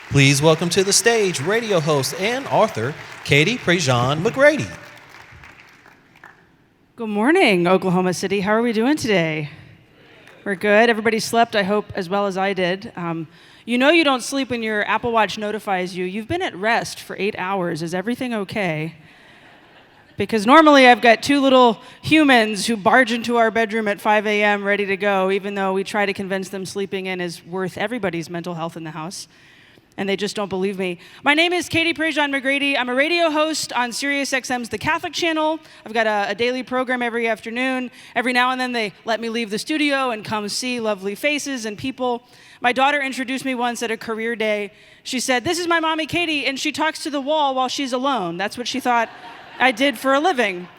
Please welcome to the stage radio host and author, Katie Prejean McGrady. Good morning, Oklahoma City. How are we doing today? We're good. Everybody slept, I hope, as well as I did. You know you don't sleep when your Apple Watch notifies you. You've been at rest for 8 hours. Is everything okay? Because normally I've got two little humans who barge into our bedroom at 5 a.m. ready to go, even though we try to convince them sleeping in is worth everybody's mental health in the house. And they just don't believe me. My name is Katie Prejean McGrady. I'm a radio host on SiriusXM's The Catholic Channel. I've got a daily program every afternoon. Every now and then they let me leave the studio and come see lovely faces and people. My daughter introduced me once at a career day. She said, "This is my mommy, Katie, and she talks to the wall while she's alone." That's what she thought I did for a living.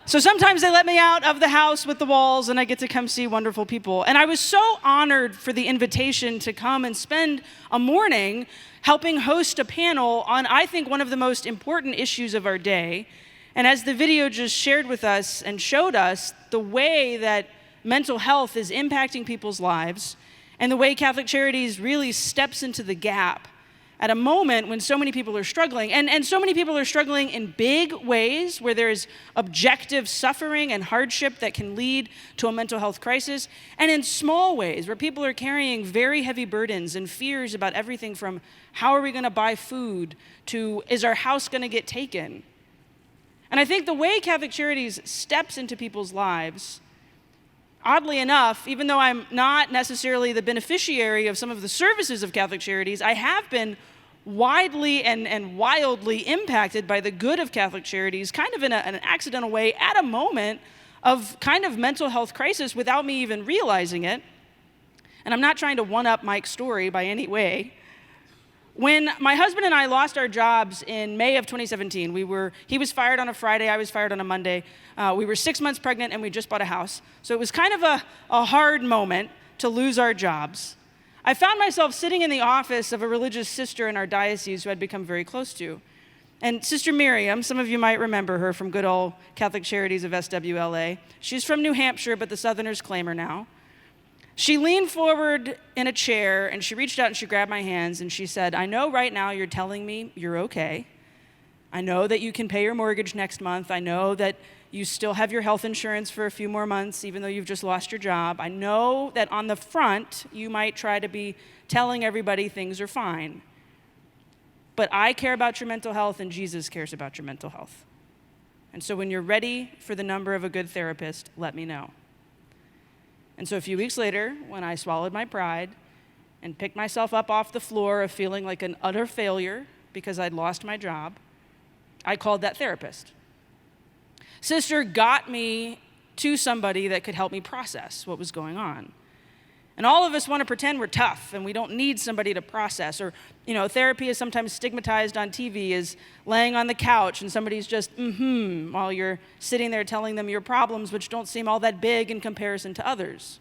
So sometimes they let me out of the house with the walls and I get to come see wonderful people. And I was so honored for the invitation to come and spend a morning helping host a panel on, I think, one of the most important issues of our day. And as the video just shared with us and showed us the way that mental health is impacting people's lives and the way Catholic Charities really steps into the gap at a moment when so many people are struggling. And so many people are struggling in big ways where there's objective suffering and hardship that can lead to a mental health crisis, and in small ways where people are carrying very heavy burdens and fears about everything from how are we going to buy food to is our house going to get taken. And I think the way Catholic Charities steps into people's lives, oddly enough, even though I'm not necessarily the beneficiary of some of the services of Catholic Charities, I have been widely and wildly impacted by the good of Catholic Charities, kind of in an accidental way, at a moment of kind of mental health crisis without me even realizing it. And I'm not trying to one-up Mike's story by any way. When my husband and I lost our jobs in May of 2017, he was fired on a Friday, I was fired on a Monday. We were 6 months pregnant and we just bought a house. So it was kind of a hard moment to lose our jobs. I found myself sitting in the office of a religious sister in our diocese who I'd become very close to. And Sister Miriam, some of you might remember her from good old Catholic Charities of SWLA. She's from New Hampshire, but the Southerners claim her now. She leaned forward in a chair and she reached out and she grabbed my hands and she said, "I know right now you're telling me you're okay. I know that you can pay your mortgage next month. I know that you still have your health insurance for a few more months, even though you've just lost your job. I know that on the front, you might try to be telling everybody things are fine. But I care about your mental health and Jesus cares about your mental health. And so when you're ready for the number of a good therapist, let me know." And so a few weeks later, when I swallowed my pride and picked myself up off the floor of feeling like an utter failure because I'd lost my job, I called that therapist. Sister got me to somebody that could help me process what was going on. And all of us want to pretend we're tough and we don't need somebody to process. Or, therapy is sometimes stigmatized on TV as laying on the couch and somebody's just while you're sitting there telling them your problems, which don't seem all that big in comparison to others.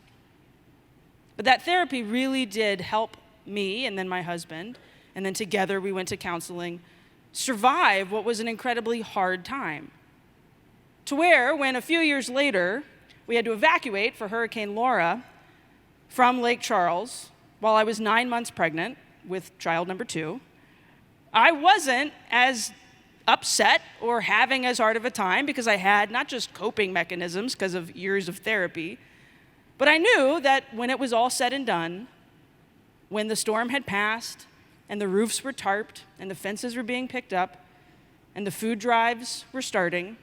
But that therapy really did help me and then my husband, and then together we went to counseling, survive what was an incredibly hard time. To where, when a few years later, we had to evacuate for Hurricane Laura from Lake Charles while I was 9 months pregnant with child number 2, I wasn't as upset or having as hard of a time because I had not just coping mechanisms because of years of therapy, but I knew that when it was all said and done, when the storm had passed and the roofs were tarped and the fences were being picked up and the food drives were starting,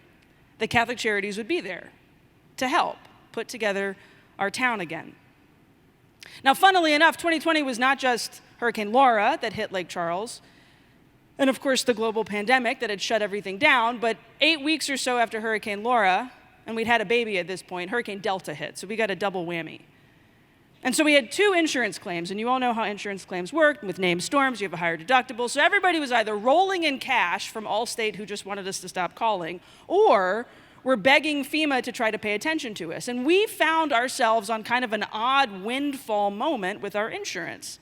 the Catholic Charities would be there to help put together our town again. Now, funnily enough, 2020 was not just Hurricane Laura that hit Lake Charles, and of course the global pandemic that had shut everything down, but 8 weeks or so after Hurricane Laura, and we'd had a baby at this point, Hurricane Delta hit, so we got a double whammy. And so we had 2 insurance claims, and you all know how insurance claims work. With named storms, you have a higher deductible, so everybody was either rolling in cash from Allstate, who just wanted us to stop calling, or were begging FEMA to try to pay attention to us. And we found ourselves on kind of an odd windfall moment with our insurance.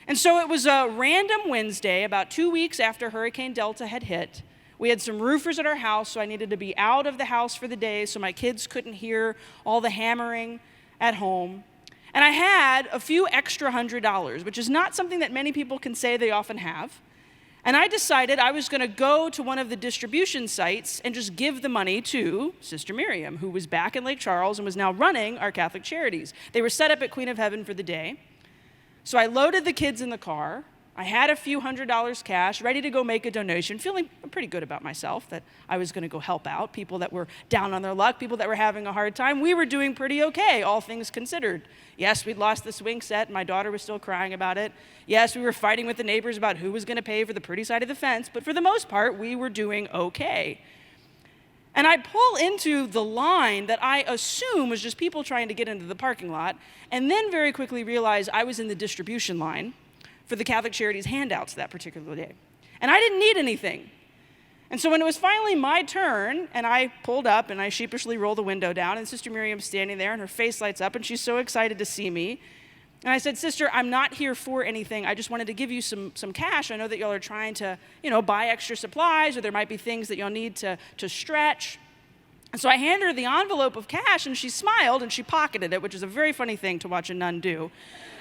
And so it was a random Wednesday, about 2 weeks after Hurricane Delta had hit. We had some roofers at our house, so I needed to be out of the house for the day so my kids couldn't hear all the hammering at home. And I had a few extra $100, which is not something that many people can say they often have. And I decided I was going to go to one of the distribution sites and just give the money to Sister Miriam, who was back in Lake Charles and was now running our Catholic Charities. They were set up at Queen of Heaven for the day. So I loaded the kids in the car. I had a few $100 cash, ready to go make a donation, feeling pretty good about myself that I was going to go help out people that were down on their luck, people that were having a hard time. We were doing pretty okay, all things considered. Yes, we'd lost the swing set. My daughter was still crying about it. Yes, we were fighting with the neighbors about who was going to pay for the pretty side of the fence, but for the most part, we were doing okay. And I pull into the line that I assume was just people trying to get into the parking lot, and then very quickly realize I was in the distribution line for the Catholic Charities handouts that particular day. And I didn't need anything. And so when it was finally my turn, and I pulled up and I sheepishly rolled the window down, and Sister Miriam's standing there and her face lights up and she's so excited to see me. And I said, Sister, I'm not here for anything. I just wanted to give you some cash. I know that y'all are trying to, buy extra supplies, or there might be things that y'all need to stretch. And so I handed her the envelope of cash, and she smiled and she pocketed it, which is a very funny thing to watch a nun do,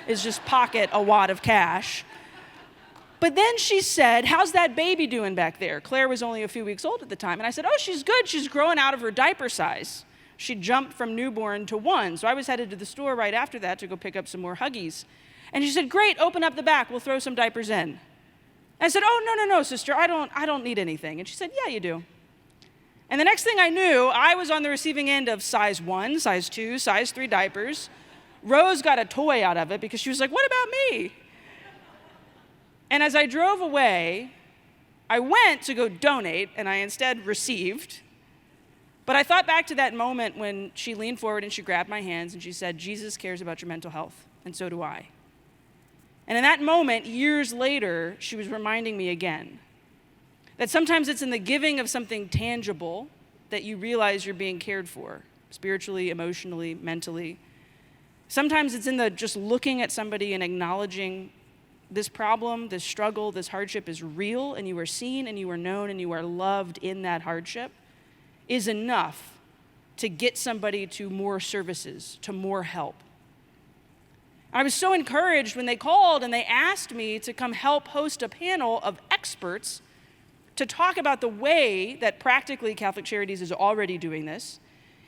is just pocket a wad of cash. But then she said, how's that baby doing back there? Claire was only a few weeks old at the time. And I said, oh, she's good. She's growing out of her diaper size. She jumped from newborn to 1. So I was headed to the store right after that to go pick up some more Huggies. And she said, great, open up the back. We'll throw some diapers in. I said, oh, no, sister. I don't need anything. And she said, yeah, you do. And the next thing I knew, I was on the receiving end of size 1, size 2, size 3 diapers. Rose got a toy out of it because she was like, what about me? And as I drove away, I went to go donate, and I instead received. But I thought back to that moment when she leaned forward and she grabbed my hands and she said, Jesus cares about your mental health, and so do I. And in that moment, years later, she was reminding me again that sometimes it's in the giving of something tangible that you realize you're being cared for, spiritually, emotionally, mentally. Sometimes it's in the just looking at somebody and acknowledging this problem, this struggle, this hardship is real, and you are seen and you are known and you are loved in that hardship, is enough to get somebody to more services, to more help. I was so encouraged when they called and they asked me to come help host a panel of experts to talk about the way that practically Catholic Charities is already doing this,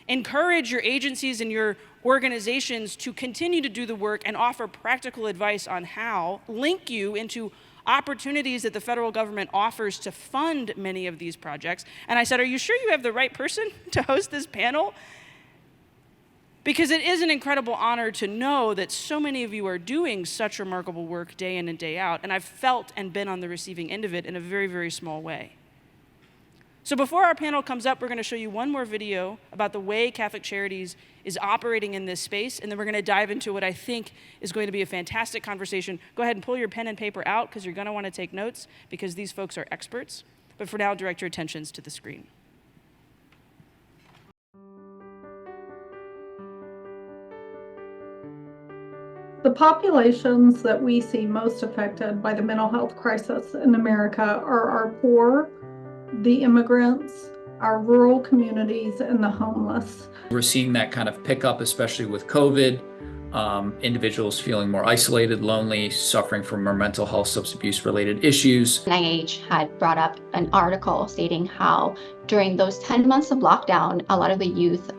encourage your agencies and your organizations to continue to do the work and offer practical advice on how, link you into opportunities that the federal government offers to fund many of these projects. And I said, are you sure you have the right person to host this panel? Because it is an incredible honor to know that so many of you are doing such remarkable work day in and day out, and I've felt and been on the receiving end of it in a very, very small way. So before our panel comes up, we're going to show you one more video about the way Catholic Charities is operating in this space, and then we're going to dive into what I think is going to be a fantastic conversation. Go ahead and pull your pen and paper out, because you're going to want to take notes, because these folks are experts. But for now, direct your attentions to the screen. The populations that we see most affected by the mental health crisis in America are our poor, the immigrants, our rural communities, and the homeless. We're seeing that kind of pick up, especially with COVID. Individuals feeling more isolated, lonely, suffering from more mental health, substance abuse related issues. NIH had brought up an article stating how during those 10 months of lockdown, a lot of the youth,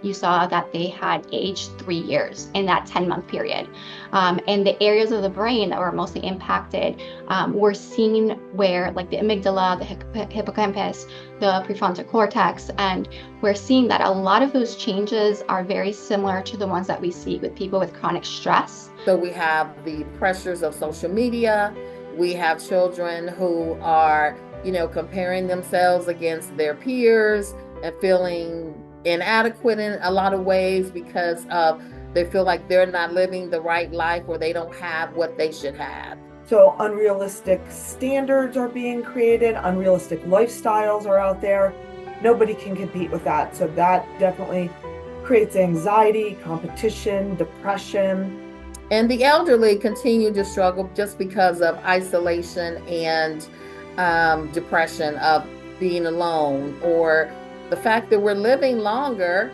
you saw that they had aged 3 years in that 10-month period. And the areas of the brain that were mostly impacted were seen where, like the amygdala, the hippocampus, the prefrontal cortex, and we're seeing that a lot of those changes are very similar to the ones that we see with people with chronic stress. So we have the pressures of social media. We have children who are, comparing themselves against their peers and feeling inadequate in a lot of ways because they feel like they're not living the right life, or they don't have what they should have. So unrealistic standards are being created, unrealistic lifestyles are out there. Nobody can compete with that. So that definitely creates anxiety, competition, depression. And the elderly continue to struggle just because of isolation and depression of being alone, or the fact that we're living longer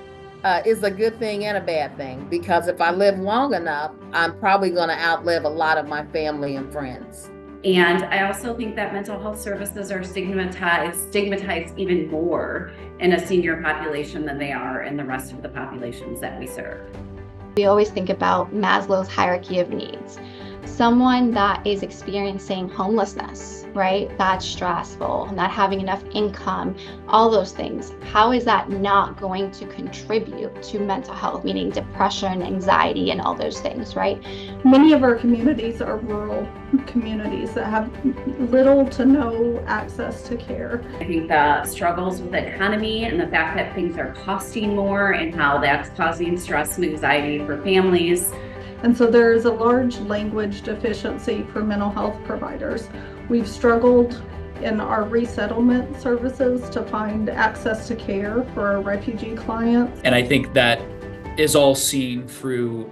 is a good thing and a bad thing, because if I live long enough, I'm probably going to outlive a lot of my family and friends. And I also think that mental health services are stigmatized even more in a senior population than they are in the rest of the populations that we serve. We always think about Maslow's hierarchy of needs. Someone that is experiencing homelessness, right? That's stressful, not having enough income, all those things. How is that not going to contribute to mental health, meaning depression, anxiety, and all those things, right? Many of our communities are rural communities that have little to no access to care. I think the struggles with the economy and the fact that things are costing more and how that's causing stress and anxiety for families. And so there is a large language deficiency for mental health providers. We've struggled in our resettlement services to find access to care for our refugee clients. And I think that is all seen through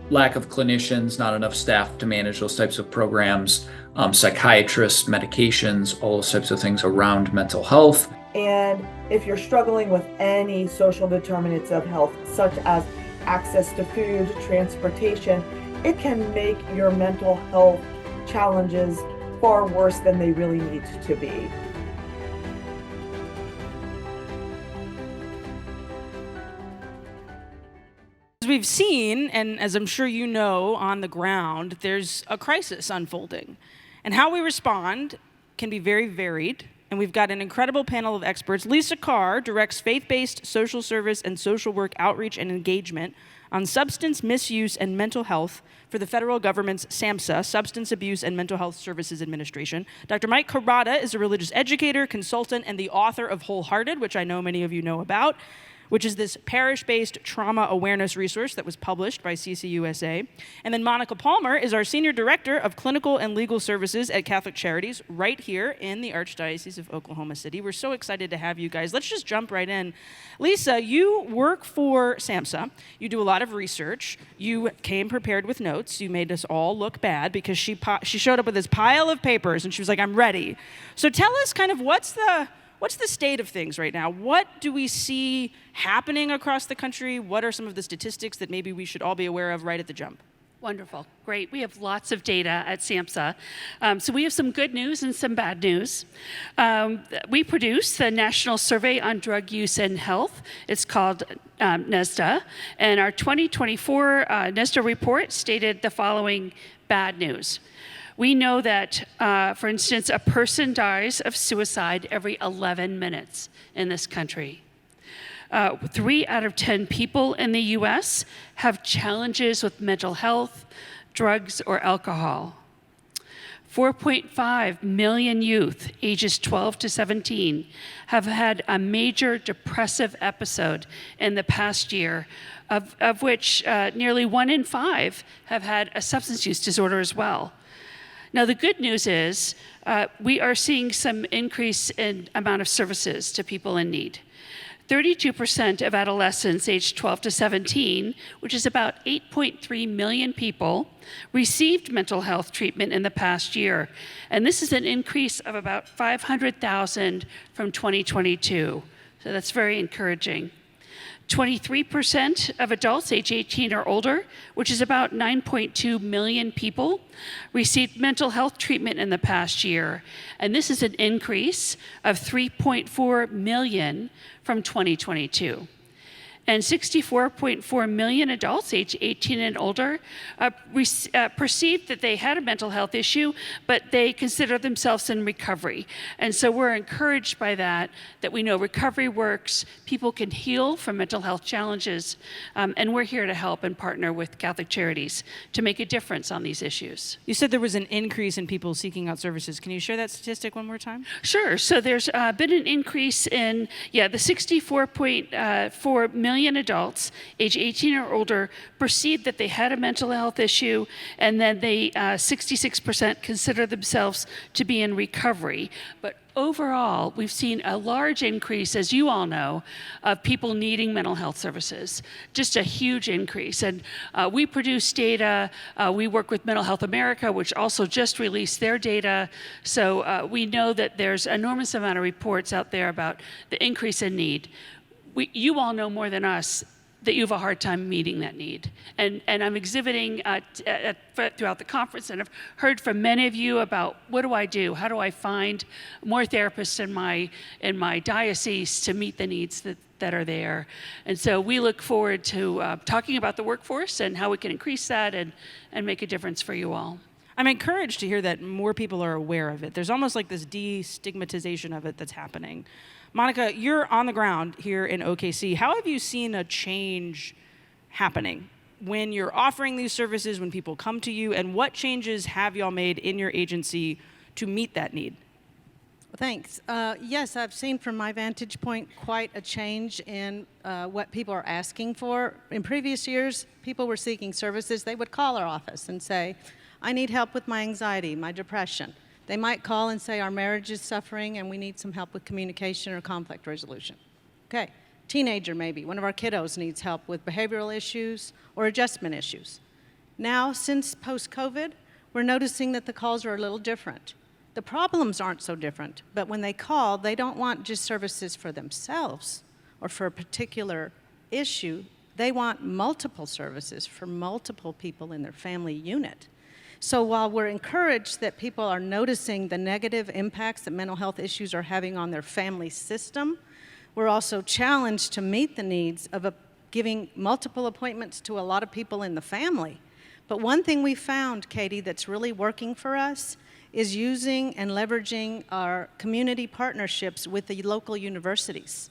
lack of clinicians, not enough staff to manage those types of programs, psychiatrists, medications, all those types of things around mental health. And if you're struggling with any social determinants of health, such as access to food, transportation, it can make your mental health challenges far worse than they really need to be. As we've seen, and as I'm sure you know on the ground, there's a crisis unfolding. And how we respond can be very varied. And we've got an incredible panel of experts. Lisa Carr directs faith-based social service and social work outreach and engagement on substance misuse and mental health for the federal government's SAMHSA, Substance Abuse and Mental Health Services Administration. Dr. Mike Kurata is a religious educator, consultant, and the author of Wholehearted, which I know many of you know about, which is this parish-based trauma awareness resource that was published by CCUSA. And then Monica Palmer is our Senior Director of Clinical and Legal Services at Catholic Charities right here in the Archdiocese of Oklahoma City. We're so excited to have you guys. Let's just jump right in. Lisa, you work for SAMHSA. You do a lot of research. You came prepared with notes. You made us all look bad because she showed up with this pile of papers and she was like, I'm ready. So tell us kind of what's the state of things right now? What do we see happening across the country? What are some of the statistics that maybe we should all be aware of right at the jump? Wonderful. Great. We have lots of data at SAMHSA. So we have some good news and some bad news. We produce the National Survey on Drug Use and Health. It's called NSDUH. And our 2024 NSDUH report stated the following bad news. We know that, for instance, a person dies of suicide every 11 minutes in this country. 3 out of 10 people in the US have challenges with mental health, drugs, or alcohol. 4.5 million youth ages 12 to 17 have had a major depressive episode in the past year, of which nearly 1 in 5 have had a substance use disorder as well. Now, the good news is we are seeing some increase in amount of services to people in need. 32% of adolescents aged 12 to 17, which is about 8.3 million people, received mental health treatment in the past year. And this is an increase of about 500,000 from 2022. So that's very encouraging. 23% of adults age 18 or older, which is about 9.2 million people, received mental health treatment in the past year. And this is an increase of 3.4 million from 2022. And 64.4 million adults age 18 and older perceived that they had a mental health issue, but they consider themselves in recovery. And so we're encouraged by that we know recovery works, people can heal from mental health challenges, and we're here to help and partner with Catholic Charities to make a difference on these issues. You said there was an increase in people seeking out services. Can you share that statistic one more time? Sure. So there's been an increase in, the 64.4 million adults age 18 or older perceived that they had a mental health issue, and then they 66% consider themselves to be in recovery. But overall, we've seen a large increase, as you all know, of people needing mental health services. Just a huge increase. And we produce data. We work with Mental Health America, which also just released their data. So we know that there's an enormous amount of reports out there about the increase in need. You all know more than us. that you have a hard time meeting that need. And I'm exhibiting throughout the conference, and I've heard from many of you about what do I do? How do I find more therapists in my diocese to meet the needs that are there? And so we look forward to talking about the workforce and how we can increase that and make a difference for you all. I'm encouraged to hear that more people are aware of it. There's almost like this destigmatization of it that's happening. Monica, you're on the ground here in OKC. How have you seen a change happening when you're offering these services, when people come to you, and what changes have y'all made in your agency to meet that need? Thanks. Yes, I've seen from my vantage point quite a change in what people are asking for. In previous years, people were seeking services. They would call our office and say, I need help with my anxiety, my depression. They might call and say, our marriage is suffering and we need some help with communication or conflict resolution. Okay, teenager maybe, one of our kiddos needs help with behavioral issues or adjustment issues. Now, since post-COVID, we're noticing that the calls are a little different. The problems aren't so different, but when they call, they don't want just services for themselves or for a particular issue. They want multiple services for multiple people in their family unit. So while we're encouraged that people are noticing the negative impacts that mental health issues are having on their family system, we're also challenged to meet the needs of giving multiple appointments to a lot of people in the family. But one thing we found, Katie, that's really working for us is using and leveraging our community partnerships with the local universities,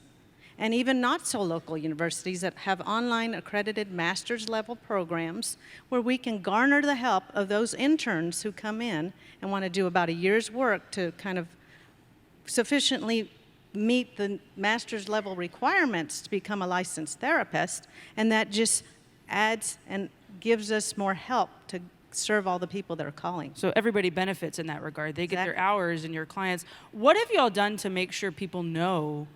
and even not so local universities that have online accredited master's level programs where we can garner the help of those interns who come in and want to do about a year's work to kind of sufficiently meet the master's level requirements to become a licensed therapist, and that just adds and gives us more help to serve all the people that are calling. So everybody benefits in that regard. They get Exactly. their hours and your clients. What have y'all done to make sure people know,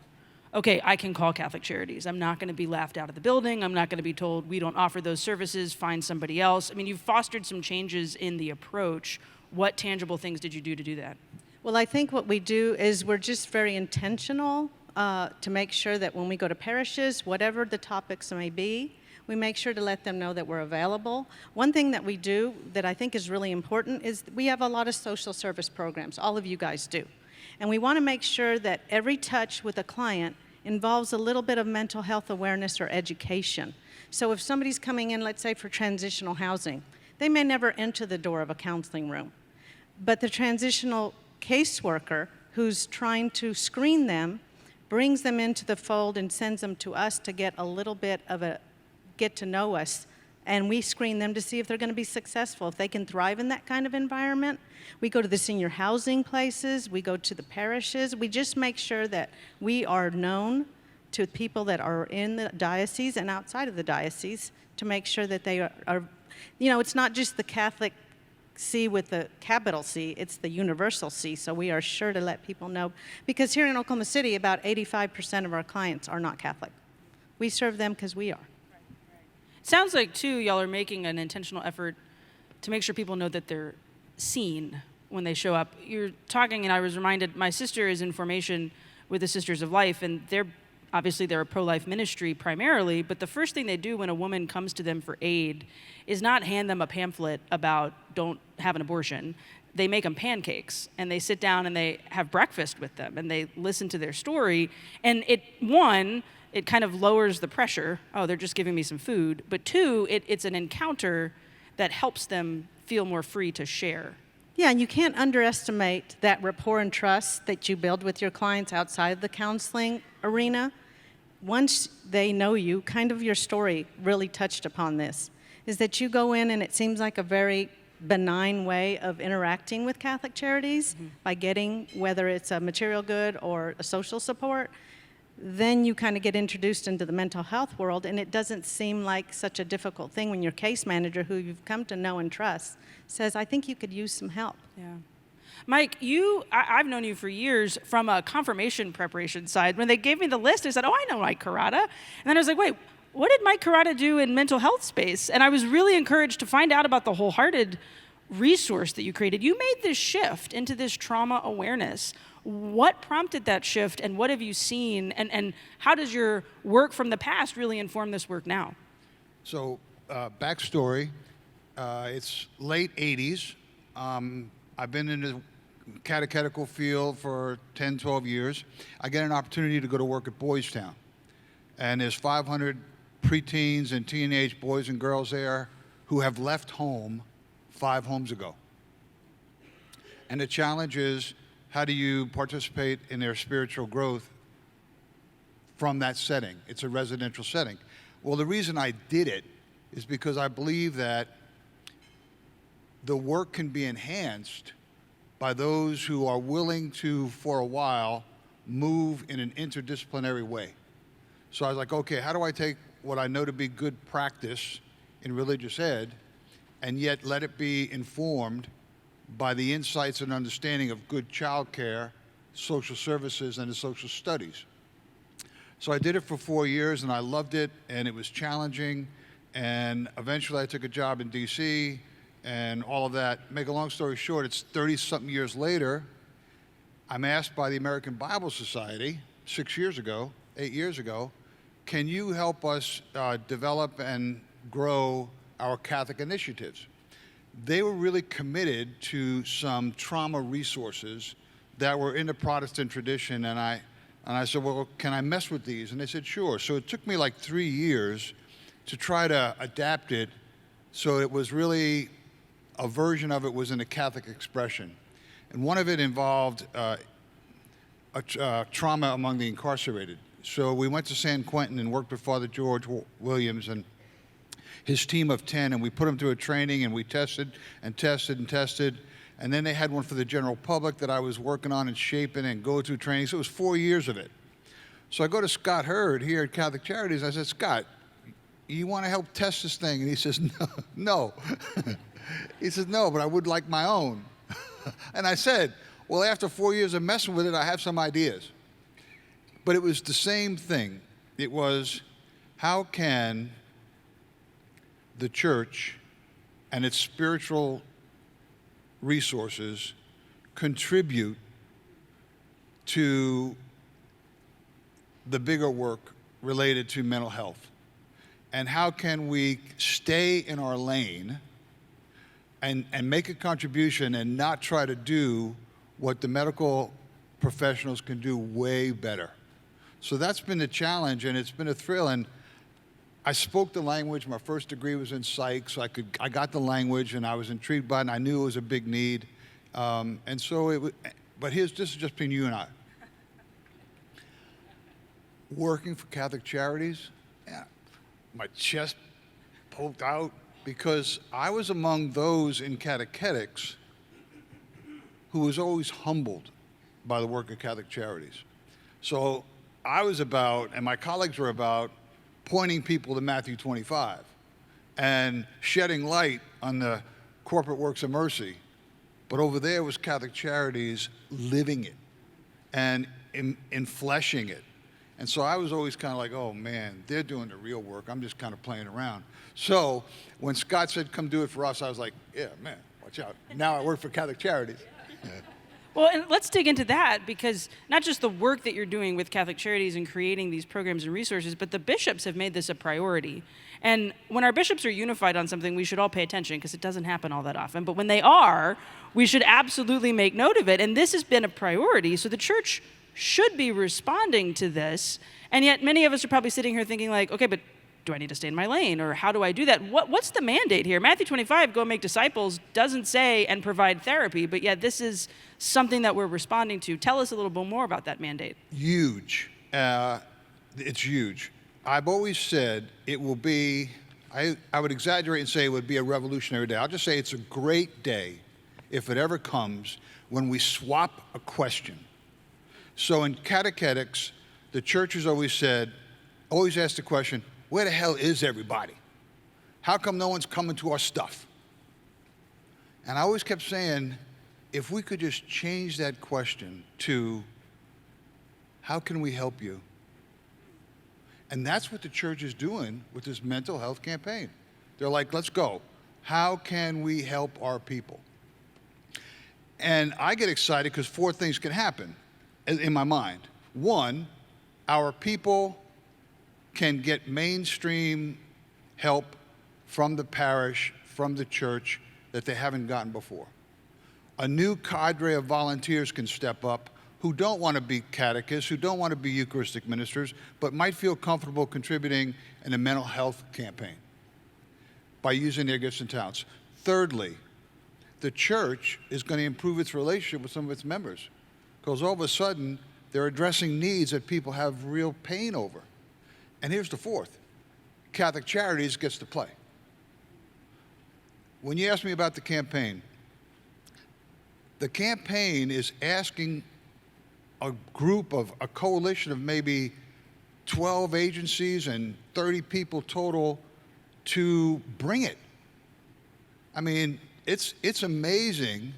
okay, I can call Catholic Charities. I'm not going to be laughed out of the building. I'm not going to be told we don't offer those services, find somebody else. I mean, you've fostered some changes in the approach. What tangible things did you do to do that? Well, I think what we do is we're just very intentional to make sure that when we go to parishes, whatever the topics may be, we make sure to let them know that we're available. One thing that we do that I think is really important is we have a lot of social service programs. All of you guys do. And we want to make sure that every touch with a client involves a little bit of mental health awareness or education. So if somebody's coming in, let's say for transitional housing, they may never enter the door of a counseling room. But the transitional caseworker who's trying to screen them brings them into the fold and sends them to us to get a little bit of a get to know us, and we screen them to see if they're going to be successful, if they can thrive in that kind of environment. We go to the senior housing places, we go to the parishes, we just make sure that we are known to people that are in the diocese and outside of the diocese to make sure that they are you know, it's not just the Catholic C with the capital C, it's the universal C, so we are sure to let people know, because here in Oklahoma City, about 85% of our clients are not Catholic. We serve them because we are. Sounds like, too, y'all are making an intentional effort to make sure people know that they're seen when they show up. You're talking, and I was reminded, my sister is in formation with the Sisters of Life, and they're a pro-life ministry primarily, but the first thing they do when a woman comes to them for aid is not hand them a pamphlet about don't have an abortion. They make them pancakes, and they sit down and they have breakfast with them, and they listen to their story, and it kind of lowers the pressure. Oh, they're just giving me some food. But two, it's an encounter that helps them feel more free to share. Yeah, and you can't underestimate that rapport and trust that you build with your clients outside of the counseling arena. Once they know you, kind of your story really touched upon this, is that you go in and it seems like a very benign way of interacting with Catholic Charities by getting, whether it's a material good or a social support. Then you kind of get introduced into the mental health world, and it doesn't seem like such a difficult thing when your case manager, who you've come to know and trust, says, I think you could use some help. Yeah. Mike, I've known you for years from a confirmation preparation side. When they gave me the list, I said, oh, I know Mike Carrata. And then I was like, wait, what did Mike Carrata do in mental health space? And I was really encouraged to find out about the Wholehearted resource that you created. You made this shift into this trauma awareness. What prompted that shift, and what have you seen, and how does your work from the past really inform this work now? So, backstory, it's late 80s. I've been in the catechetical field for 10, 12 years. I get an opportunity to go to work at Boys Town. And there's 500 preteens and teenage boys and girls there who have left home 5 homes ago. And the challenge is, how do you participate in their spiritual growth from that setting? It's a residential setting. Well, the reason I did it is because I believe that the work can be enhanced by those who are willing to, for a while, move in an interdisciplinary way. So I was like, okay, how do I take what I know to be good practice in religious ed and yet let it be informed by the insights and understanding of good childcare, social services, and the social studies? So I did it for 4 years, and I loved it, and it was challenging, and eventually I took a job in DC, and all of that. Make a long story short, it's 30-something years later, I'm asked by the American Bible Society 8 years ago, can you help us develop and grow our Catholic initiatives? They were really committed to some trauma resources that were in the Protestant tradition, and I said, well, can I mess with these? And they said, sure. So it took me like 3 years to try to adapt it so it was really, a version of it was in a Catholic expression. And one of it involved trauma among the incarcerated. So we went to San Quentin and worked with Father George Williams and his team of 10, and we put them through a training, and we tested and tested and tested. And then they had one for the general public that I was working on and shaping and go through training. So it was 4 years of it. So I go to Scott Hurd here at Catholic Charities. I said, Scott, you want to help test this thing? And he says, no. He says, no, but I would like my own. And I said, well, after 4 years of messing with it, I have some ideas. But it was the same thing. It was, how can the church and its spiritual resources contribute to the bigger work related to mental health? And how can we stay in our lane and make a contribution and not try to do what the medical professionals can do way better? So that's been the challenge, and it's been a thrill. And I spoke the language. My first degree was in psych, so I got the language, and I was intrigued by it, and I knew it was a big need. And so it was, but this is just between you and I. Working for Catholic Charities, yeah, my chest poked out, because I was among those in catechetics who was always humbled by the work of Catholic Charities. So I was about, and my colleagues were about, pointing people to Matthew 25 and shedding light on the corporate works of mercy. But over there was Catholic Charities living it and enfleshing it. And so I was always kind of like, oh man, they're doing the real work. I'm just kind of playing around. So when Scott said, come do it for us, I was like, yeah, man, watch out. Now I work for Catholic Charities. Yeah. Well, and let's dig into that, because not just the work that you're doing with Catholic Charities and creating these programs and resources, but the bishops have made this a priority. And when our bishops are unified on something, we should all pay attention, because it doesn't happen all that often. But when they are, we should absolutely make note of it. And this has been a priority, so the church should be responding to this. And yet many of us are probably sitting here thinking like, okay, but do I need to stay in my lane, or how do I do that? What's the mandate here? Matthew 25, go make disciples, doesn't say and provide therapy, but yet this is something that we're responding to. Tell us a little bit more about that mandate. Huge. It's huge. I've always said it will be, I would exaggerate and say it would be a revolutionary day. I'll just say it's a great day, if it ever comes, when we swap a question. So in catechetics, the church has always said, always asked the question, where the hell is everybody? How come no one's coming to our stuff? And I always kept saying, if we could just change that question to, how can we help you? And that's what the church is doing with this mental health campaign. They're like, let's go. How can we help our people? And I get excited because 4 things can happen. in my mind. One, our people can get mainstream help from the parish, from the church, that they haven't gotten before. A new cadre of volunteers can step up who don't want to be catechists, who don't want to be Eucharistic ministers, but might feel comfortable contributing in a mental health campaign by using their gifts and talents. Thirdly, the church is going to improve its relationship with some of its members, because all of a sudden they're addressing needs that people have real pain over. And here's the fourth: Catholic Charities gets to play. When you ask me about the campaign is asking a coalition of maybe 12 agencies and 30 people total to bring it. I mean, it's amazing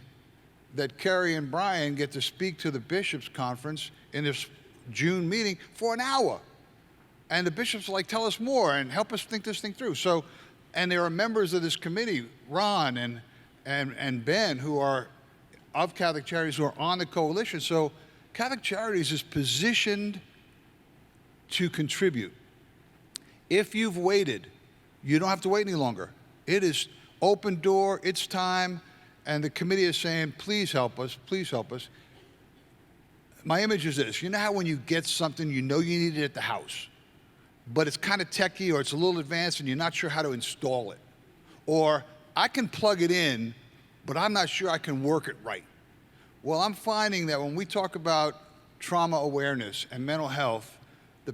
that Carrie and Brian get to speak to the bishops' conference in this June meeting for an hour. And the bishops are like, tell us more and help us think this thing through. So, and there are members of this committee, Ron and Ben, who are of Catholic Charities, who are on the coalition. So Catholic Charities is positioned to contribute. If you've waited, you don't have to wait any longer. It is open door, it's time, and the committee is saying, please help us, please help us. My image is this: you know how when you get something, you know you need it at the house, but it's kind of techie or it's a little advanced and you're not sure how to install it. Or I can plug it in, but I'm not sure I can work it right. Well, I'm finding that when we talk about trauma awareness and mental health, the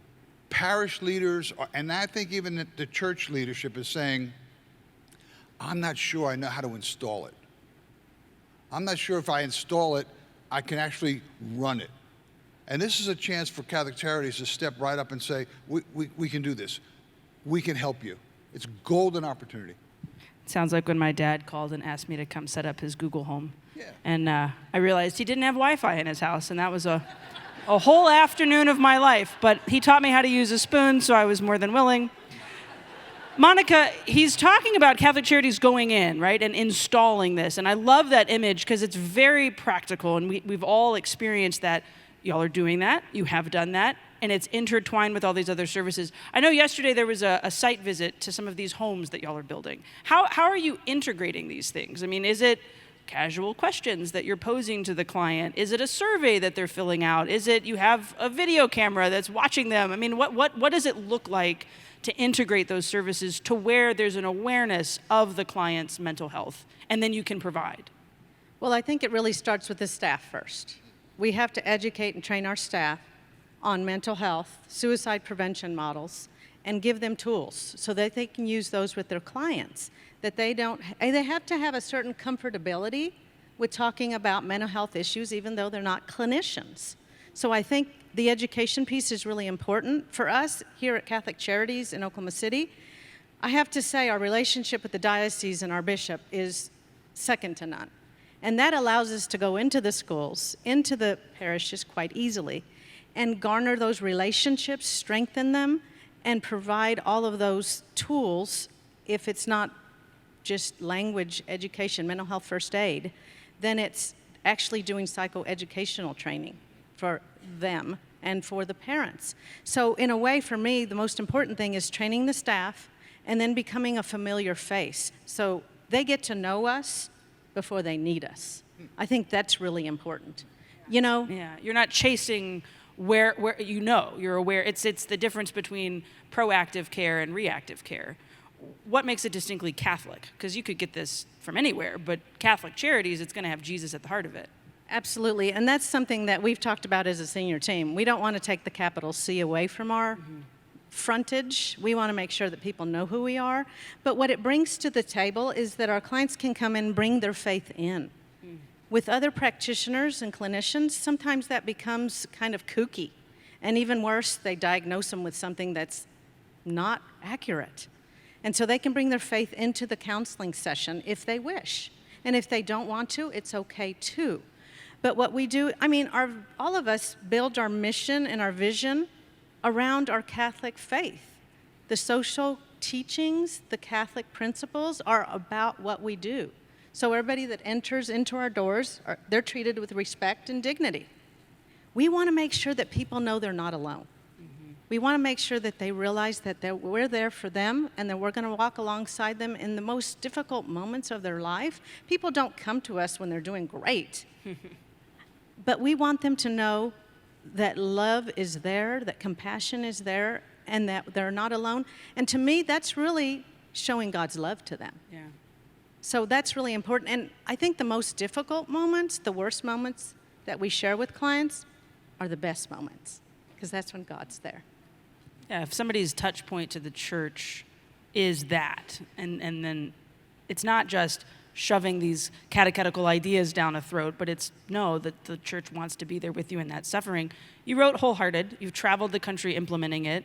parish leaders, and I think even the church leadership is saying, I'm not sure I know how to install it. I'm not sure if I install it, I can actually run it. And this is a chance for Catholic Charities to step right up and say, we can do this. We can help you. It's a golden opportunity. Sounds like when my dad called and asked me to come set up his Google Home. Yeah. And I realized he didn't have Wi-Fi in his house, and that was a whole afternoon of my life. But he taught me how to use a spoon, so I was more than willing. Monica, he's talking about Catholic Charities going in, right, and installing this. And I love that image because it's very practical, and we've all experienced that. Y'all are doing that. You have done that. And it's intertwined with all these other services. I know yesterday there was a site visit to some of these homes that y'all are building. How are you integrating these things? I mean, is it casual questions that you're posing to the client? Is it a survey that they're filling out? Is it you have a video camera that's watching them? I mean, what does it look like to integrate those services to where there's an awareness of the client's mental health, and then you can provide? Well, I think it really starts with the staff first. We have to educate and train our staff on mental health, suicide prevention models, and give them tools so that they can use those with their clients. That they have to have a certain comfortability with talking about mental health issues, even though they're not clinicians. So I think the education piece is really important for us here at Catholic Charities in Oklahoma City. I have to say our relationship with the diocese and our bishop is second to none. And that allows us to go into the schools, into the parishes quite easily, and garner those relationships, strengthen them, and provide all of those tools. If it's not just language education, mental health first aid, then it's actually doing psychoeducational training for them and for the parents. So in a way, for me, the most important thing is training the staff and then becoming a familiar face. So they get to know us before they need us. I think that's really important. You know? Yeah, you're not chasing where you're aware. It's the difference between proactive care and reactive care. What makes it distinctly Catholic? Because you could get this from anywhere, but Catholic Charities, it's going to have Jesus at the heart of it. Absolutely, and that's something that we've talked about as a senior team. We don't want to take the capital C away from our frontage. We want to make sure that people know who we are. But what it brings to the table is that our clients can come and bring their faith in. With other practitioners and clinicians, sometimes that becomes kind of kooky. And even worse, they diagnose them with something that's not accurate. And so they can bring their faith into the counseling session if they wish. And if they don't want to, it's okay too. But what we do, I mean, all of us build our mission and our vision around our Catholic faith. The social teachings, the Catholic principles are about what we do. So everybody that enters into our doors, they're treated with respect and dignity. We want to make sure that people know they're not alone. We want to make sure that they realize that we're there for them and that we're going to walk alongside them in the most difficult moments of their life. People don't come to us when they're doing great. But we want them to know that love is there, that compassion is there, and that they're not alone. And to me, that's really showing God's love to them. Yeah. So that's really important. And I think the most difficult moments, the worst moments that we share with clients are the best moments, because that's when God's there. Yeah, if somebody's touch point to the church is that, and then it's not just shoving these catechetical ideas down a throat, but it's no, that the church wants to be there with you in that suffering. You wrote Wholehearted. You've traveled the country implementing it.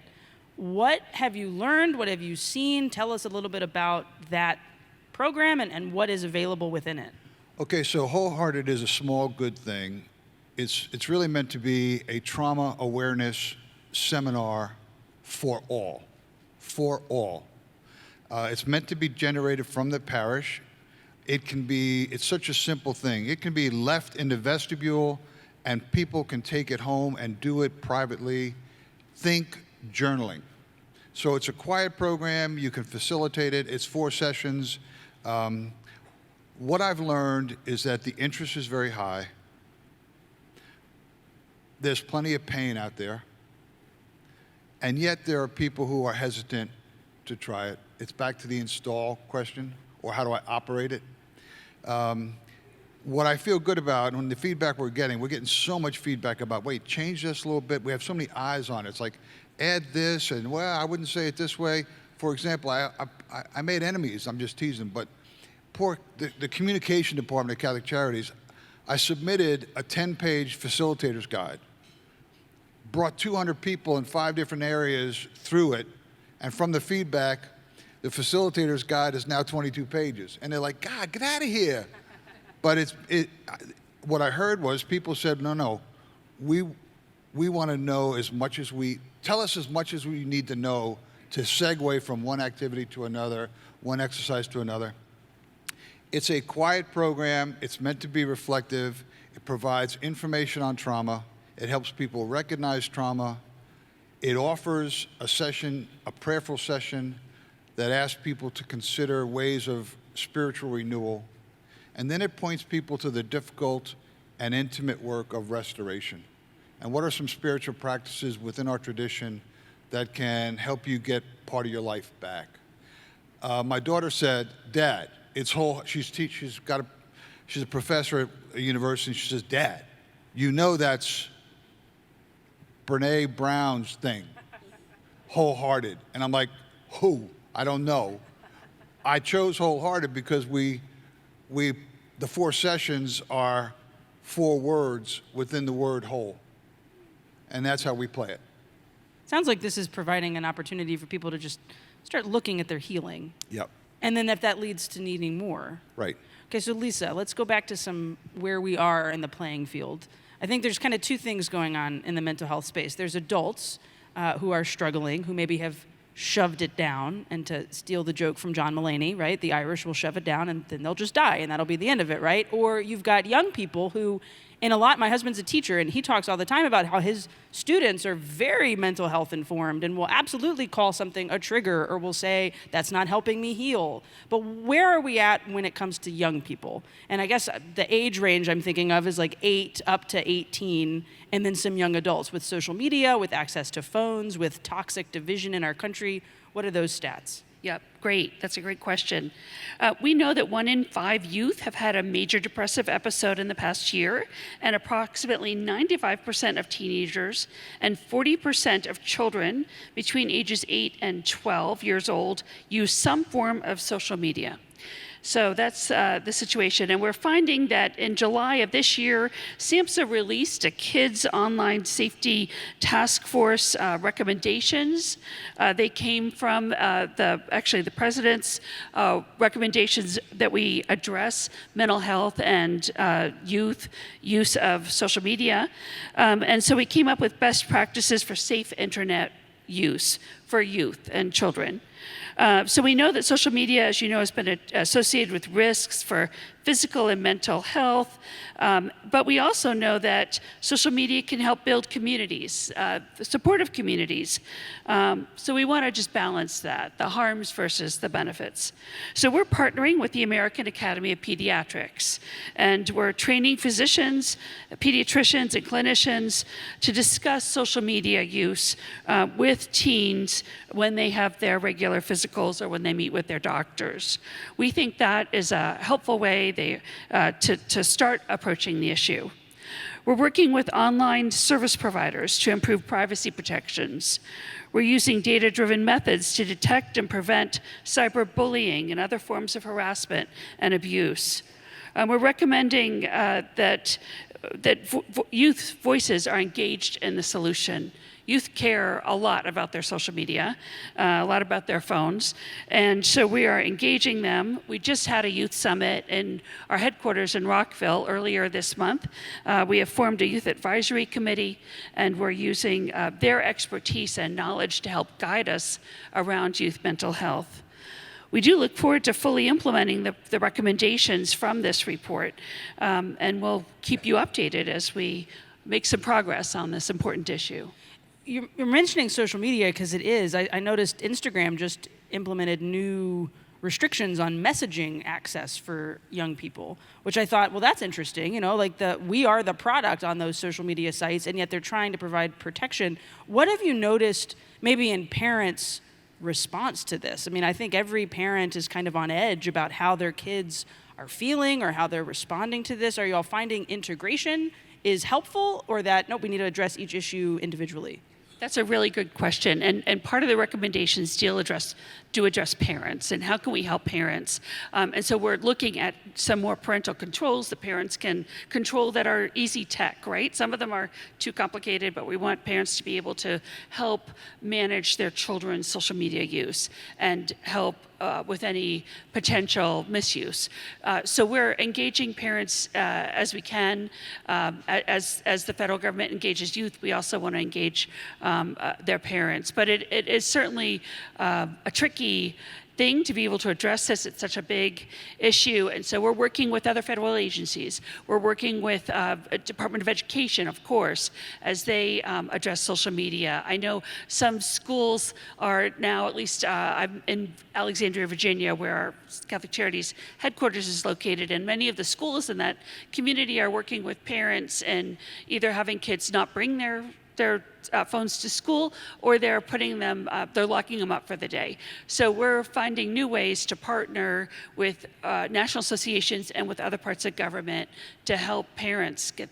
What have you learned? What have you seen? Tell us a little bit about that program and what is available within it. Okay, so Wholehearted is a small good thing. It's really meant to be a trauma awareness seminar for all. For all. It's meant to be generated from the parish. It's such a simple thing. It can be left in the vestibule and people can take it home and do it privately. Think journaling. So it's a quiet program. You can facilitate it. It's 4 sessions. What I've learned is that the interest is very high. There's plenty of pain out there. And yet there are people who are hesitant to try it. It's back to the install question, or how do I operate it? What I feel good about, and the feedback we're getting so much feedback about, wait, change this a little bit. We have so many eyes on it. It's like, add this, and well, I wouldn't say it this way. For example, I made enemies, I'm just teasing, but the communication department at Catholic Charities, I submitted a 10-page facilitator's guide, brought 200 people in 5 different areas through it, and from the feedback, the facilitator's guide is now 22 pages. And they're like, God, get out of here. But what I heard was people said, no, we want to know as much as tell us as much as we need to know to segue from one activity to another, one exercise to another. It's a quiet program. It's meant to be reflective. It provides information on trauma. It helps people recognize trauma. It offers a prayerful session that asks people to consider ways of spiritual renewal. And then it points people to the difficult and intimate work of restoration. And what are some spiritual practices within our tradition that can help you get part of your life back? My daughter said, Dad, she's a professor at a university, and she says, Dad, you know that's Brene Brown's thing, Wholehearted. And I'm like, who? I don't know. I chose Wholehearted because the 4 sessions are 4 words within the word whole. And that's how we play it. Sounds like this is providing an opportunity for people to just start looking at their healing. Yep. And then if that leads to needing more. Right. Okay, so Lisa, let's go back to where we are in the playing field. I think there's kind of 2 things going on in the mental health space. There's adults who are struggling, who maybe have shoved it down, and to steal the joke from John Mulaney, right? The Irish will shove it down and then they'll just die and that'll be the end of it, right? Or you've got young people who, my husband's a teacher and he talks all the time about how his students are very mental health informed and will absolutely call something a trigger or will say, that's not helping me heal. But where are we at when it comes to young people? And I guess the age range I'm thinking of is like 8 up to 18, and then some young adults with social media, with access to phones, with toxic division in our country. What are those stats? Yep, great. That's a great question. We know that 1 in 5 youth have had a major depressive episode in the past year, and approximately 95% of teenagers and 40% of children between ages 8 and 12 years old use some form of social media. So that's the situation. And we're finding that in July of this year, SAMHSA released a kids online safety task force recommendations. They came from the president's recommendations that we address mental health and youth use of social media. And so we came up with best practices for safe internet use, for youth and children. So we know that social media, as you know, has been associated with risks for physical and mental health, but we also know that social media can help build communities, supportive communities. So we want to just balance that, the harms versus the benefits. So we're partnering with the American Academy of Pediatrics, and we're training physicians, pediatricians, and clinicians to discuss social media use with teens when they have their regular physicals or when they meet with their doctors. We think that is a helpful way to start approaching the issue. We're working with online service providers to improve privacy protections. We're using data-driven methods to detect and prevent cyberbullying and other forms of harassment and abuse. We're recommending that youth voices are engaged in the solution. Youth care a lot about their social media, a lot about their phones, and so we are engaging them. We just had a youth summit in our headquarters in Rockville earlier this month. We have formed a youth advisory committee, and we're using their expertise and knowledge to help guide us around youth mental health. We do look forward to fully implementing the recommendations from this report, and we'll keep you updated as we make some progress on this important issue. You're mentioning social media because it is. I noticed Instagram just implemented new restrictions on messaging access for young people, which I thought, well, that's interesting. You know, like we are the product on those social media sites, and yet they're trying to provide protection. What have you noticed maybe in parents' response to this? I mean, I think every parent is kind of on edge about how their kids are feeling or how they're responding to this. Are you all finding integration is helpful, or that, nope, we need to address each issue individually? That's a really good question, and part of the recommendations do address parents, and how can we help parents? And so we're looking at some more parental controls that parents can control that are easy tech, right? Some of them are too complicated, but we want parents to be able to help manage their children's social media use and help with any potential misuse. So we're engaging parents as we can. As the federal government engages youth, we also want to engage their parents. But it is certainly a tricky thing to be able to address this. It's such a big issue, and so we're working with other federal agencies. We're working with Department of Education, of course, as they address social media. I know some schools are now, at least I'm in Alexandria, Virginia, where our Catholic Charities headquarters is located, and many of the schools in that community are working with parents and either having kids not bring their phones to school, or they're locking them up for the day. So we're finding new ways to partner with national associations and with other parts of government to help parents get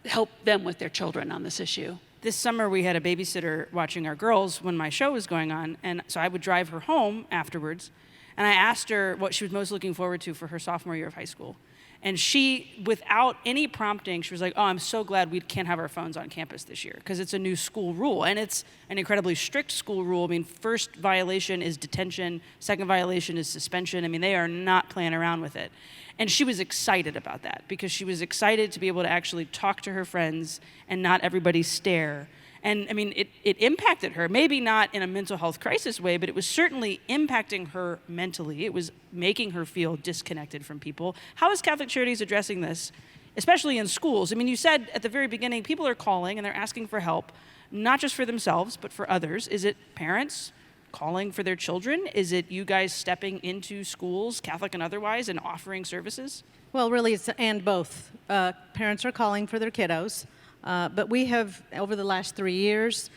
help them with their children on this issue. This summer we had a babysitter watching our girls when my show was going on, and so I would drive her home afterwards, and I asked her what she was most looking forward to for her sophomore year of high school. And she, without any prompting, she was like, oh, I'm so glad we can't have our phones on campus this year because it's a new school rule. And it's an incredibly strict school rule. I mean, first violation is detention. Second violation is suspension. I mean, they are not playing around with it. And she was excited about that because she was excited to be able to actually talk to her friends and not everybody stare. And I mean, it impacted her, maybe not in a mental health crisis way, but it was certainly impacting her mentally. It was making her feel disconnected from people. How is Catholic Charities addressing this, especially in schools? I mean, you said at the very beginning, people are calling and they're asking for help, not just for themselves, but for others. Is it parents calling for their children? Is it you guys stepping into schools, Catholic and otherwise, and offering services? Well, really, it's and both. Parents are calling for their kiddos. But we have, over the last 3 years,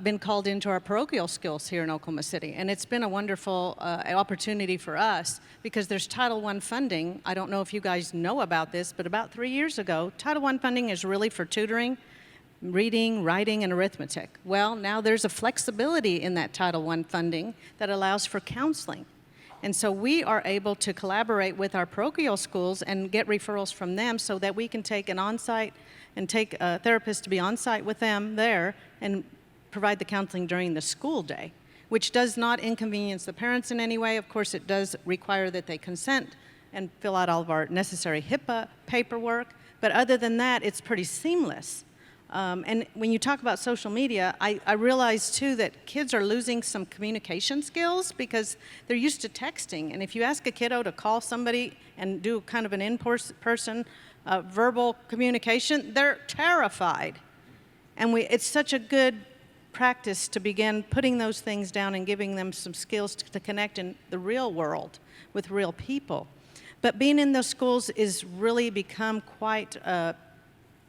been called into our parochial skills here in Oklahoma City. And it's been a wonderful opportunity for us because there's Title I funding. I don't know if you guys know about this, but about 3 years ago, Title I funding is really for tutoring, reading, writing, and arithmetic. Well, now there's a flexibility in that Title I funding that allows for counseling. And so we are able to collaborate with our parochial schools and get referrals from them so that we can take an on-site and take a therapist to be on site with them there and provide the counseling during the school day, which does not inconvenience the parents in any way. Of course, it does require that they consent and fill out all of our necessary HIPAA paperwork, but other than that, it's pretty seamless. And when you talk about social media, I realize too that kids are losing some communication skills because they're used to texting. And if you ask a kiddo to call somebody and do kind of an in-person verbal communication, they're terrified. And it's such a good practice to begin putting those things down and giving them some skills to connect in the real world with real people. But being in those schools is really become quite a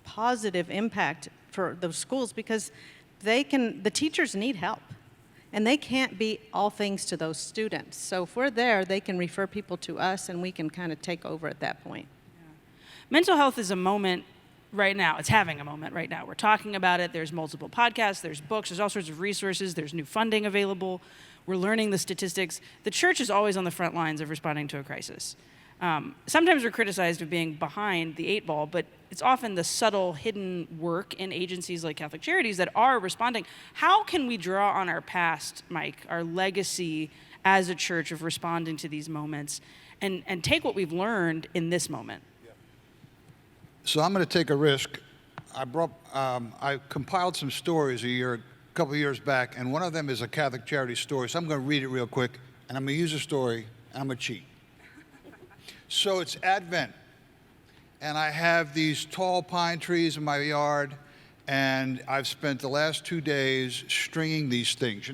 positive impact for those schools because the teachers need help and they can't be all things to those students. So if we're there, they can refer people to us and we can kind of take over at that point. Mental health is a moment right now. It's having a moment right now. We're talking about it. There's multiple podcasts, there's books, there's all sorts of resources, there's new funding available. We're learning the statistics. The church is always on the front lines of responding to a crisis. Sometimes we're criticized of being behind the 8 ball, but it's often the subtle, hidden work in agencies like Catholic Charities that are responding. How can we draw on our past, Mike, our legacy as a church of responding to these moments, and take what we've learned in this moment? So I'm going to take a risk. I compiled some stories a couple of years back, and one of them is a Catholic Charities story. So I'm going to read it real quick, and I'm going to use a story, and I'm going to cheat. So it's Advent, and I have these tall pine trees in my yard, and I've spent the last 2 days stringing these things.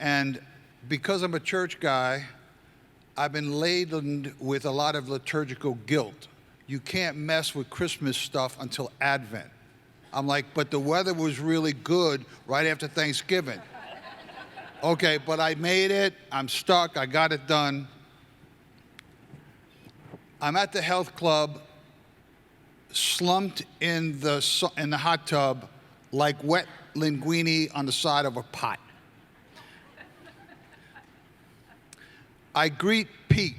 And because I'm a church guy, I've been laden with a lot of liturgical guilt. You can't mess with Christmas stuff until Advent. I'm like, but the weather was really good right after Thanksgiving. Okay, but I made it. I'm stuck. I got it done. I'm at the health club, slumped in the hot tub like wet linguine on the side of a pot. I greet Pete,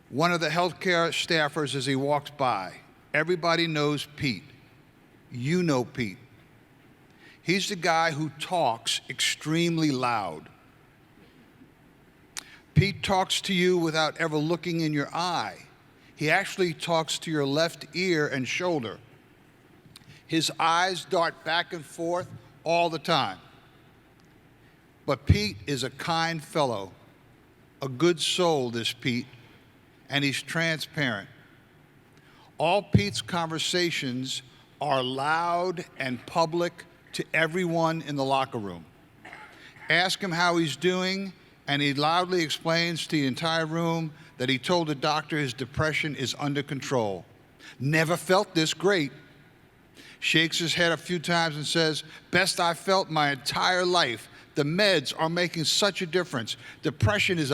one of the healthcare staffers, as he walks by. Everybody knows Pete. You know Pete. He's the guy who talks extremely loud. Pete talks to you without ever looking in your eye. He actually talks to your left ear and shoulder. His eyes dart back and forth all the time. But Pete is a kind fellow, a good soul, this Pete, and he's transparent. All Pete's conversations are loud and public to everyone in the locker room. Ask him how he's doing, and he loudly explains to the entire room that he told the doctor his depression is under control. Never felt this great. Shakes his head a few times and says, best I've felt my entire life. The meds are making such a difference. Depression is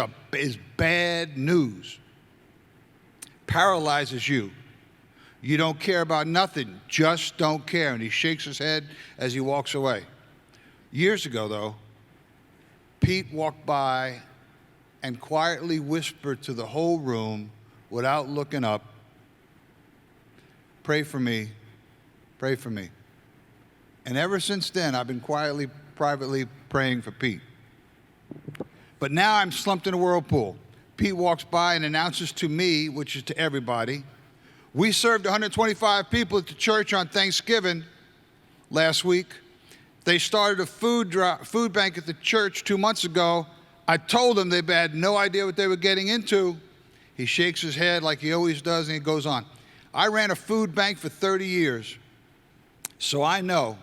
bad news. Paralyzes you. You don't care about nothing, just don't care. And he shakes his head as he walks away. Years ago, though, Pete walked by and quietly whispered to the whole room without looking up, pray for me, pray for me. And ever since then, I've been quietly, privately praying for Pete. But now I'm slumped in a whirlpool. Pete walks by and announces to me, which is to everybody, we served 125 people at the church on Thanksgiving last week. They started a food bank at the church 2 months ago. I told them they had no idea what they were getting into. He shakes his head like he always does, and he goes on. I ran a food bank for 30 years, so I know.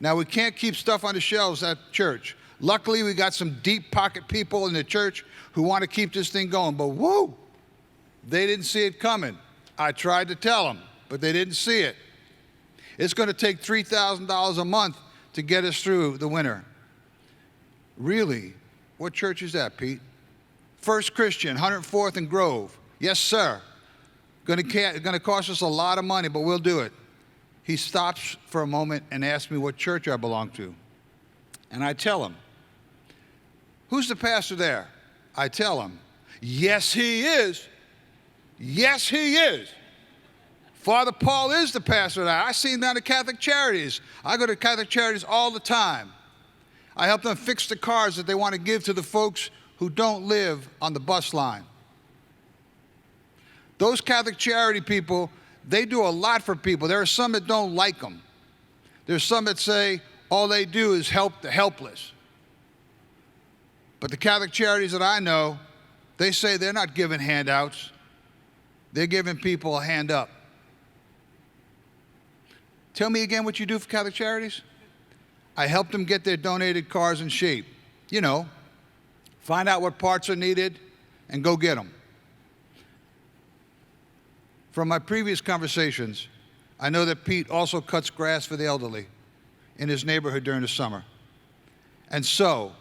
Now, we can't keep stuff on the shelves at church. Luckily, we got some deep pocket people in the church who want to keep this thing going, but whoo, they didn't see it coming. I tried to tell them, but they didn't see it. It's going to take $3,000 a month to get us through the winter. Really? What church is that, Pete? First Christian, 104th and Grove. Yes, sir. Going to cost us a lot of money, but we'll do it. He stops for a moment and asks me what church I belong to. And I tell him. Who's the pastor there? I tell him. Yes, he is. Yes, he is. Father Paul is the pastor there. I see him down at Catholic Charities. I go to Catholic Charities all the time. I help them fix the cars that they want to give to the folks who don't live on the bus line. Those Catholic Charity people, They do a lot for people. There are some that don't like them. There's some that say all they do is help the helpless. But the Catholic Charities that I know, they say they're not giving handouts. They're giving people a hand up. Tell me again what you do for Catholic Charities. I help them get their donated cars in shape. You know, find out what parts are needed and go get them. From my previous conversations, I know that Pete also cuts grass for the elderly in his neighborhood during the summer. And so,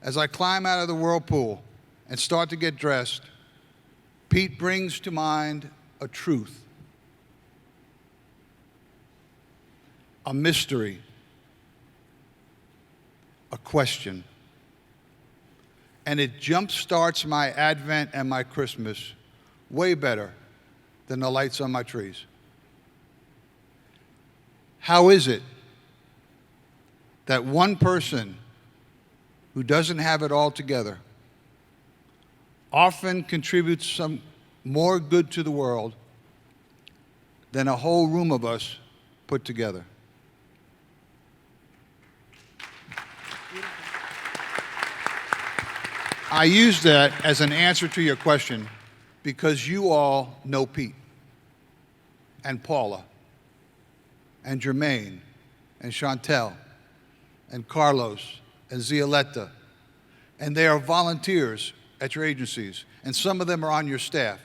as I climb out of the whirlpool and start to get dressed, Pete brings to mind a truth, a mystery, a question. And it jumpstarts my Advent and my Christmas way better than the lights on my trees. How is it that one person who doesn't have it all together often contributes some more good to the world than a whole room of us put together? I use that as an answer to your question because you all know Pete and Paula and Jermaine and Chantel and Carlos and Zialetta, and they are volunteers at your agencies, and some of them are on your staff.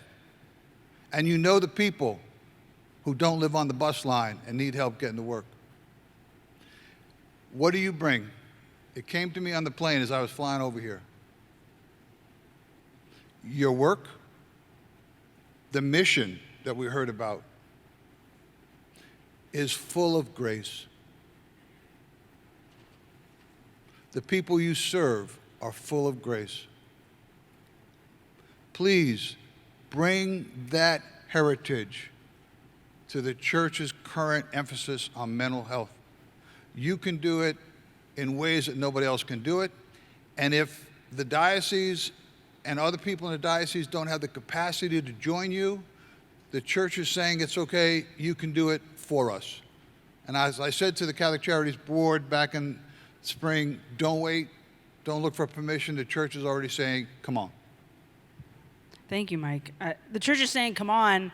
And you know the people who don't live on the bus line and need help getting to work. What do you bring? It came to me on the plane as I was flying over here. Your work, the mission that we heard about, is full of grace. The people you serve are full of grace. Please bring that heritage to the church's current emphasis on mental health. You can do it in ways that nobody else can do it. And if the diocese and other people in the diocese don't have the capacity to join you, the church is saying it's okay, you can do it for us. And as I said to the Catholic Charities Board back in spring, don't wait, don't look for permission. The church is already saying, come on. Thank you, Mike. The church is saying, come on,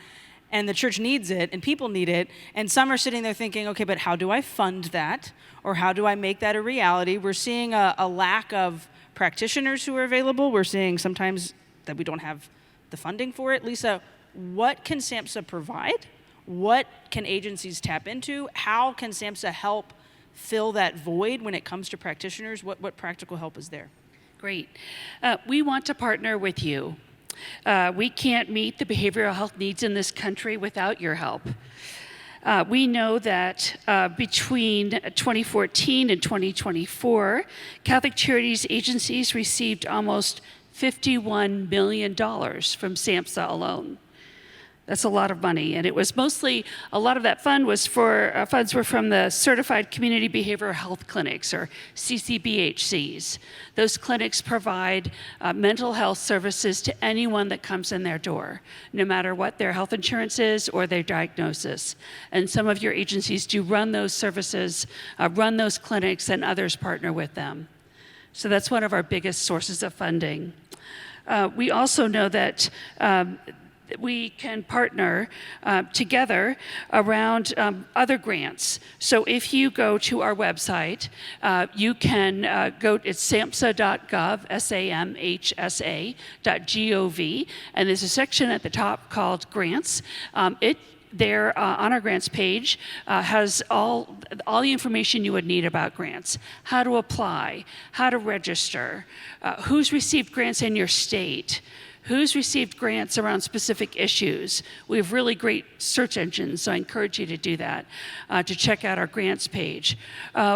and the church needs it, and people need it, and some are sitting there thinking, okay, but how do I fund that, or how do I make that a reality? We're seeing a lack of practitioners who are available. We're seeing sometimes that we don't have the funding for it. Lisa, what can SAMHSA provide? What can agencies tap into? How can SAMHSA help fill that void when it comes to practitioners? What practical help is there? Great. We want to partner with you. We can't meet the behavioral health needs in this country without your help. We know that between 2014 and 2024, Catholic Charities agencies received almost $51 million from SAMHSA alone. That's a lot of money, and it was mostly, a lot of that funds were from the Certified Community Behavioral Health Clinics, or CCBHCs. Those clinics provide mental health services to anyone that comes in their door, no matter what their health insurance is or their diagnosis. And some of your agencies do run those services, run those clinics, and others partner with them. So that's one of our biggest sources of funding. We also know that we can partner together around other grants. So if you go to our website, you can go, it's samhsa.gov, samhsa.gov, and there's a section at the top called Grants. There on our grants page has all the information you would need about grants, how to apply, how to register, who's received grants in your state, who's received grants around specific issues. We have really great search engines, so I encourage you to do that, to check out our grants page.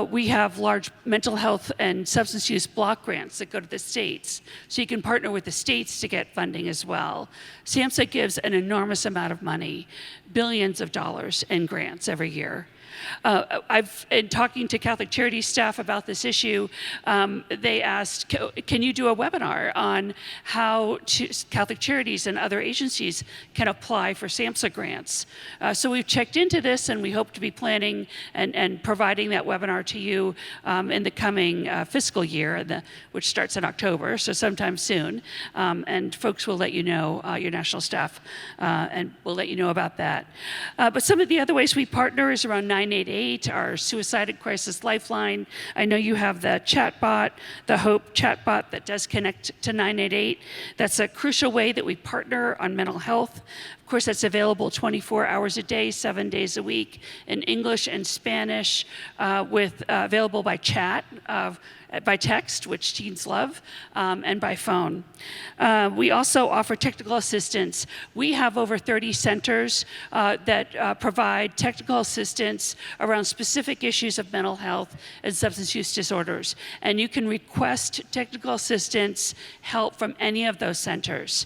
We have large mental health and substance use block grants that go to the states, so you can partner with the states to get funding as well. SAMHSA gives an enormous amount of money, billions of dollars in grants every year. In talking to Catholic Charities staff about this issue, they asked, can you do a webinar on how Catholic Charities and other agencies can apply for SAMHSA grants? So we've checked into this, and we hope to be planning and providing that webinar to you in the coming fiscal year, which starts in October, so sometime soon. And folks will let you know, your national staff, and we'll let you know about that. But some of the other ways we partner is around 988, our suicide crisis lifeline. I know you have the chatbot, the Hope chatbot that does connect to 988. That's a crucial way that we partner on mental health. Of course, that's available 24 hours a day, 7 days a week in English and Spanish, available by chat, by text, which teens love, and by phone. We also offer technical assistance. We have over 30 centers that provide technical assistance around specific issues of mental health and substance use disorders. And you can request technical assistance help from any of those centers.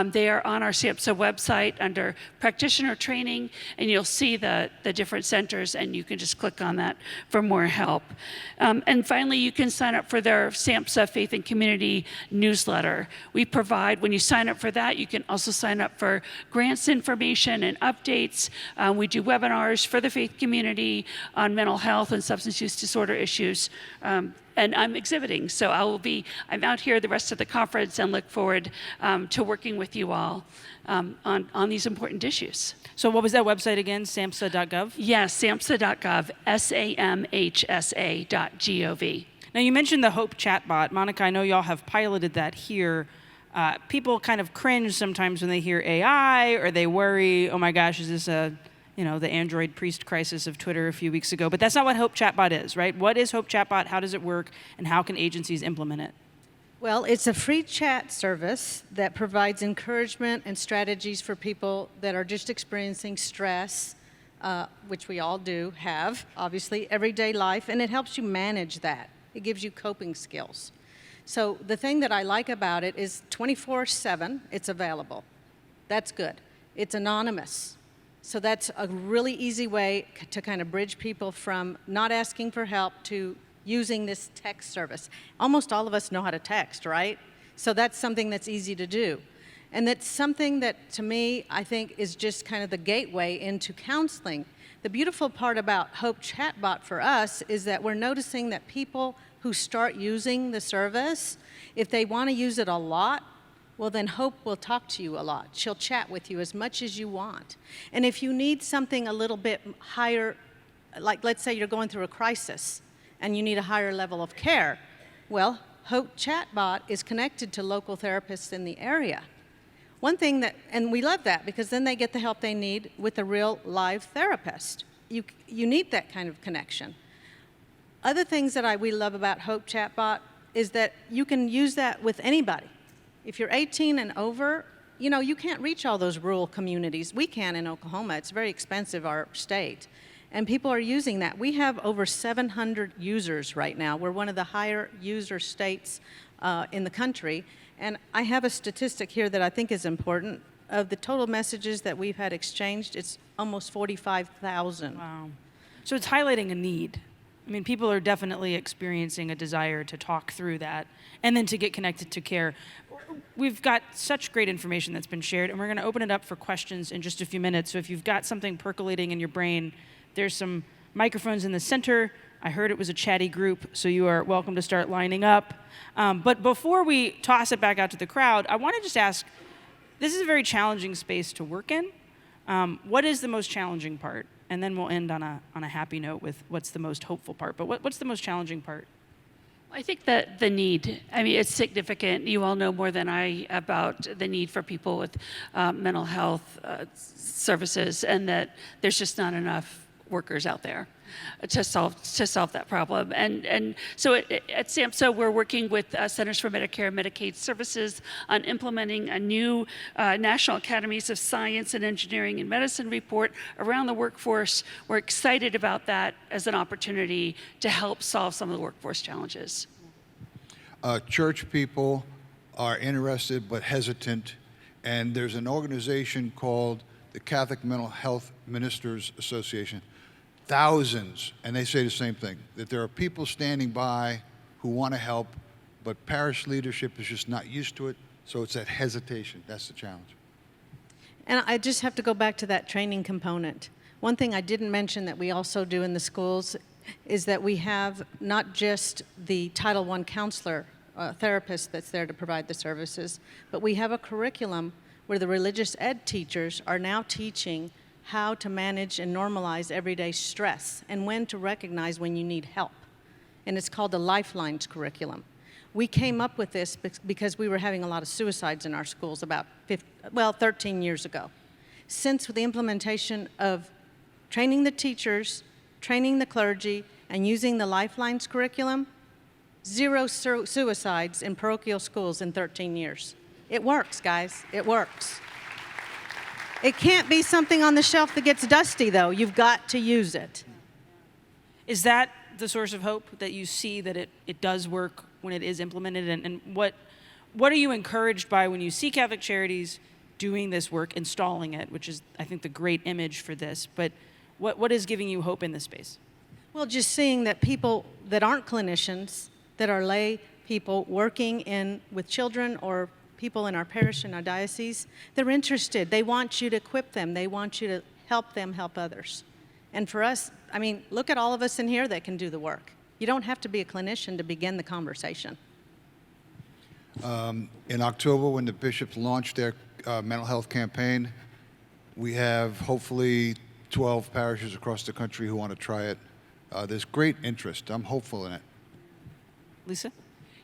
They are on our SAMHSA website under practitioner training, and you'll see the different centers, and you can just click on that for more help. And finally, you can sign up for their SAMHSA Faith and Community newsletter. We provide, when you sign up for that, you can also sign up for grants information and updates. We do webinars for the faith community on mental health and substance use disorder issues. And I'm exhibiting, so I'm out here the rest of the conference and look forward to working with you all on these important issues. So what was that website again, samhsa.gov? Yes, samhsa.gov, samhsa.gov. Now, you mentioned the Hope chatbot. Monica, I know y'all have piloted that here. People kind of cringe sometimes when they hear AI, or they worry, oh my gosh, is this the Android priest crisis of Twitter a few weeks ago? But that's not what Hope chatbot is, right? What is Hope chatbot? How does it work? And how can agencies implement it? Well, it's a free chat service that provides encouragement and strategies for people that are just experiencing stress, which we all do have, obviously, everyday life, and it helps you manage that. It gives you coping skills. So the thing that I like about it is 24/7, it's available. That's good. It's anonymous. So that's a really easy way to kind of bridge people from not asking for help to using this text service. Almost all of us know how to text, right? So that's something that's easy to do. And that's something that, to me, I think is just kind of the gateway into counseling. The beautiful part about Hope Chatbot for us is that we're noticing that people who start using the service, if they want to use it a lot, well, then Hope will talk to you a lot. She'll chat with you as much as you want. And if you need something a little bit higher, like let's say you're going through a crisis and you need a higher level of care, well, Hope Chatbot is connected to local therapists in the area. One thing that, and we love that because then they get the help they need with a real live therapist. You need that kind of connection. Other things that we love about Hope Chatbot is that you can use that with anybody. If you're 18 and over, you can't reach all those rural communities. We can in Oklahoma. It's very expensive, our state. And people are using that. We have over 700 users right now. We're one of the higher user states in the country. And I have a statistic here that I think is important. Of the total messages that we've had exchanged, it's almost 45,000. Wow. So it's highlighting a need. I mean, people are definitely experiencing a desire to talk through that and then to get connected to care. We've got such great information that's been shared, and we're going to open it up for questions in just a few minutes. So if you've got something percolating in your brain, there's some microphones in the center. I heard it was a chatty group, so you are welcome to start lining up. But before we toss it back out to the crowd, I want to just ask, this is a very challenging space to work in. What is the most challenging part? And then we'll end on a happy note with what's the most hopeful part. But what's the most challenging part? I think that the need, it's significant. You all know more than I about the need for people with mental health services, and that there's just not enough workers out there to solve that problem. And so at SAMHSA, we're working with Centers for Medicare and Medicaid Services on implementing a new National Academies of Science and Engineering and Medicine report around the workforce. We're excited about that as an opportunity to help solve some of the workforce challenges. Church people are interested but hesitant, and there's an organization called the Catholic Mental Health Ministers Association. thousands, and they say the same thing, that there are people standing by who want to help, but parish leadership is just not used to it, so it's that hesitation. That's the challenge. And I just have to go back to that training component. One thing I didn't mention that we also do in the schools is that we have not just the Title I counselor, therapist that's there to provide the services, but we have a curriculum where the religious ed teachers are now teaching how to manage and normalize everyday stress and when to recognize when you need help. And it's called the Lifelines curriculum. We came up with this because we were having a lot of suicides in our schools about 13 years ago. Since the implementation of training the teachers, training the clergy, and using the Lifelines curriculum, 0 suicides in parochial schools in 13 years. It works, guys. It works. It can't be something on the shelf that gets dusty, though. You've got to use it. Is that the source of hope, that you see that it does work when it is implemented? And what are you encouraged by when you see Catholic Charities doing this work, installing it, which is, I think, the great image for this? But what is giving you hope in this space? Well, just seeing that people that aren't clinicians, that are lay people working with children or people in our parish and our diocese, they're interested. They want you to equip them. They want you to help them help others. And for us, I mean, look at all of us in here that can do the work. You don't have to be a clinician to begin the conversation. In October, when the bishops launched their mental health campaign, we have hopefully 12 parishes across the country who want to try it. There's great interest. I'm hopeful in it. Lisa?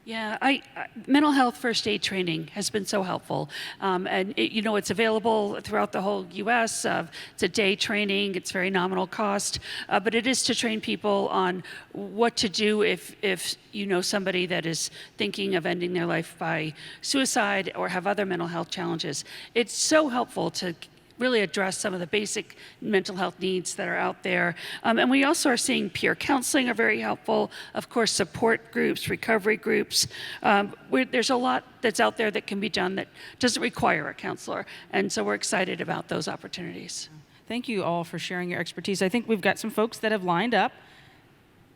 Yeah, mental health first aid training has been so helpful. And it's available throughout the whole U.S. It's a day training. It's very nominal cost. But it is to train people on what to do if you know somebody that is thinking of ending their life by suicide or have other mental health challenges. It's so helpful to really address some of the basic mental health needs that are out there. And we also are seeing peer counseling are very helpful. Of course, support groups, recovery groups. There's a lot that's out there that can be done that doesn't require a counselor. And so we're excited about those opportunities. Thank you all for sharing your expertise. I think we've got some folks that have lined up.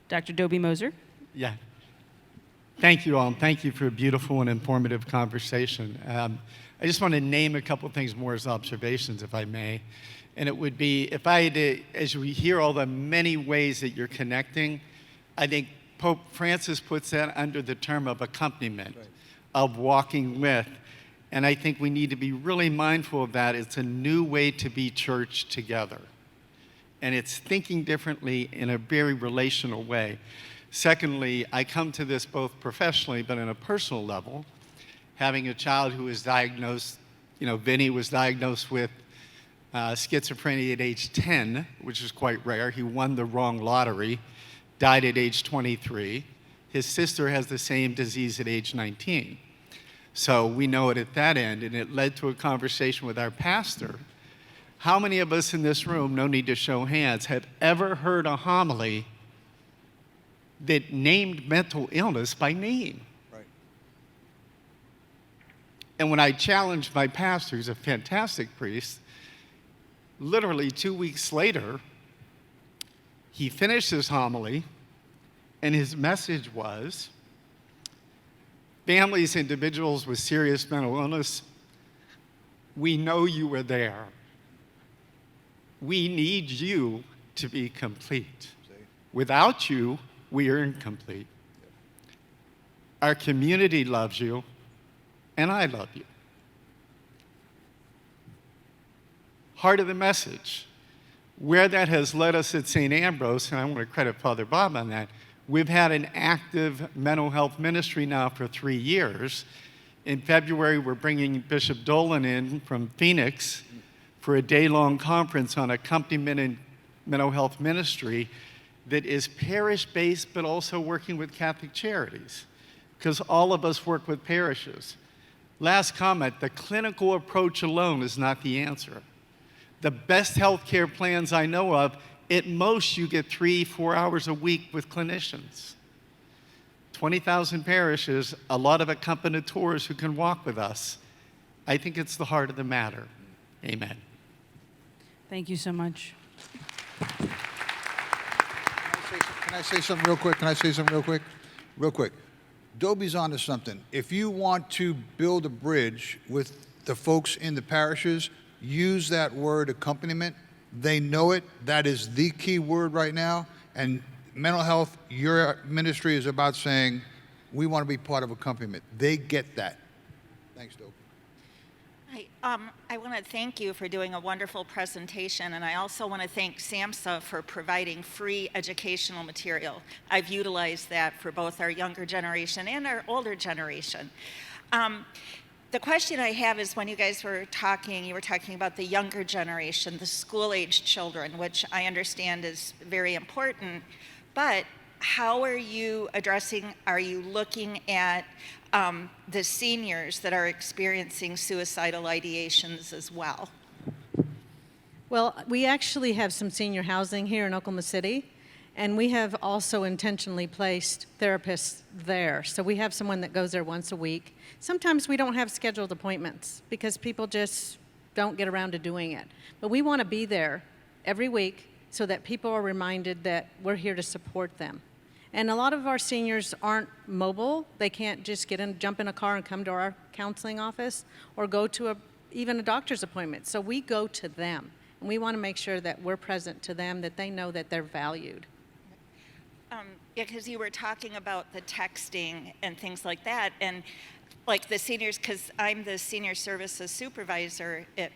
Dr. Dobie Moser. Yeah. Thank you all, and thank you for a beautiful and informative conversation. I just want to name a couple things more as observations, if I may. And it would be, if I had to, as we hear all the many ways that you're connecting, I think Pope Francis puts that under the term of accompaniment, right, of walking with. And I think we need to be really mindful of that. It's a new way to be church together. And it's thinking differently in a very relational way. Secondly, I come to this both professionally, but on a personal level. Having a child who was diagnosed, Vinny was diagnosed with schizophrenia at age 10, which is quite rare. He won the wrong lottery, died at age 23. His sister has the same disease at age 19. So we know it at that end, and it led to a conversation with our pastor. How many of us in this room, no need to show hands, have ever heard a homily that named mental illness by name? And when I challenged my pastor, who's a fantastic priest, literally 2 weeks later, he finished his homily, and his message was, families, individuals with serious mental illness, we know you were there. We need you to be complete. Without you, we are incomplete. Our community loves you, and I love you. Heart of the message. Where that has led us at St. Ambrose, and I want to credit Father Bob on that, we've had an active mental health ministry now for 3 years. In February, we're bringing Bishop Dolan in from Phoenix for a day-long conference on accompaniment in mental health ministry that is parish-based, but also working with Catholic Charities, because all of us work with parishes. Last comment, the clinical approach alone is not the answer. The best healthcare plans I know of, at most you get 3-4 hours a week with clinicians. 20,000 parishes, a lot of accompagnators who can walk with us. I think it's the heart of the matter. Amen. Thank you so much. Can I say something real quick? Real quick. Dobie's onto something. If you want to build a bridge with the folks in the parishes, use that word accompaniment. They know it. That is the key word right now. And mental health, your ministry is about saying, we want to be part of accompaniment. They get that. Thanks, Dobie. I want to thank you for doing a wonderful presentation, and I also want to thank SAMHSA for providing free educational material. I've utilized that for both our younger generation and our older generation. The question I have is, when you guys were talking, you were talking about the younger generation, the school-aged children, which I understand is very important, but how are you addressing, are you looking at the seniors that are experiencing suicidal ideations as well? Well, we actually have some senior housing here in Oklahoma City, and we have also intentionally placed therapists there. So we have someone that goes there once a week. Sometimes we don't have scheduled appointments because people just don't get around to doing it. But we want to be there every week so that people are reminded that we're here to support them. And a lot of our seniors aren't mobile. They can't just jump in a car and come to our counseling office or go to even a doctor's appointment. So we go to them, and we want to make sure that we're present to them, that they know that they're valued. Yeah, because you were talking about the texting and things like that, and like the seniors, because I'm the senior services supervisor at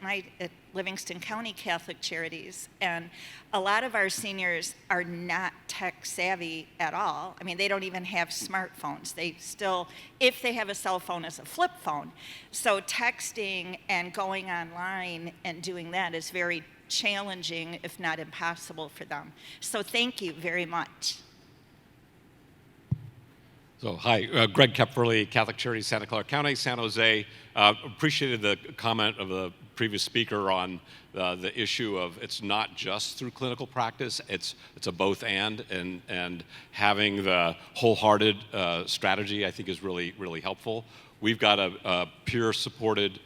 Livingston County Catholic Charities, and a lot of our seniors are not tech savvy at all. I mean, they don't even have smartphones. They still, if they have a cell phone, it's a flip phone. So texting and going online and doing that is very challenging, if not impossible for them. So thank you very much. So, hi, Greg Kepferly, Catholic Charities, Santa Clara County, San Jose. Appreciated the comment of the previous speaker on the issue of it's not just through clinical practice, it's a both and having the wholehearted strategy, I think, is really, really helpful. We've got a peer-supported,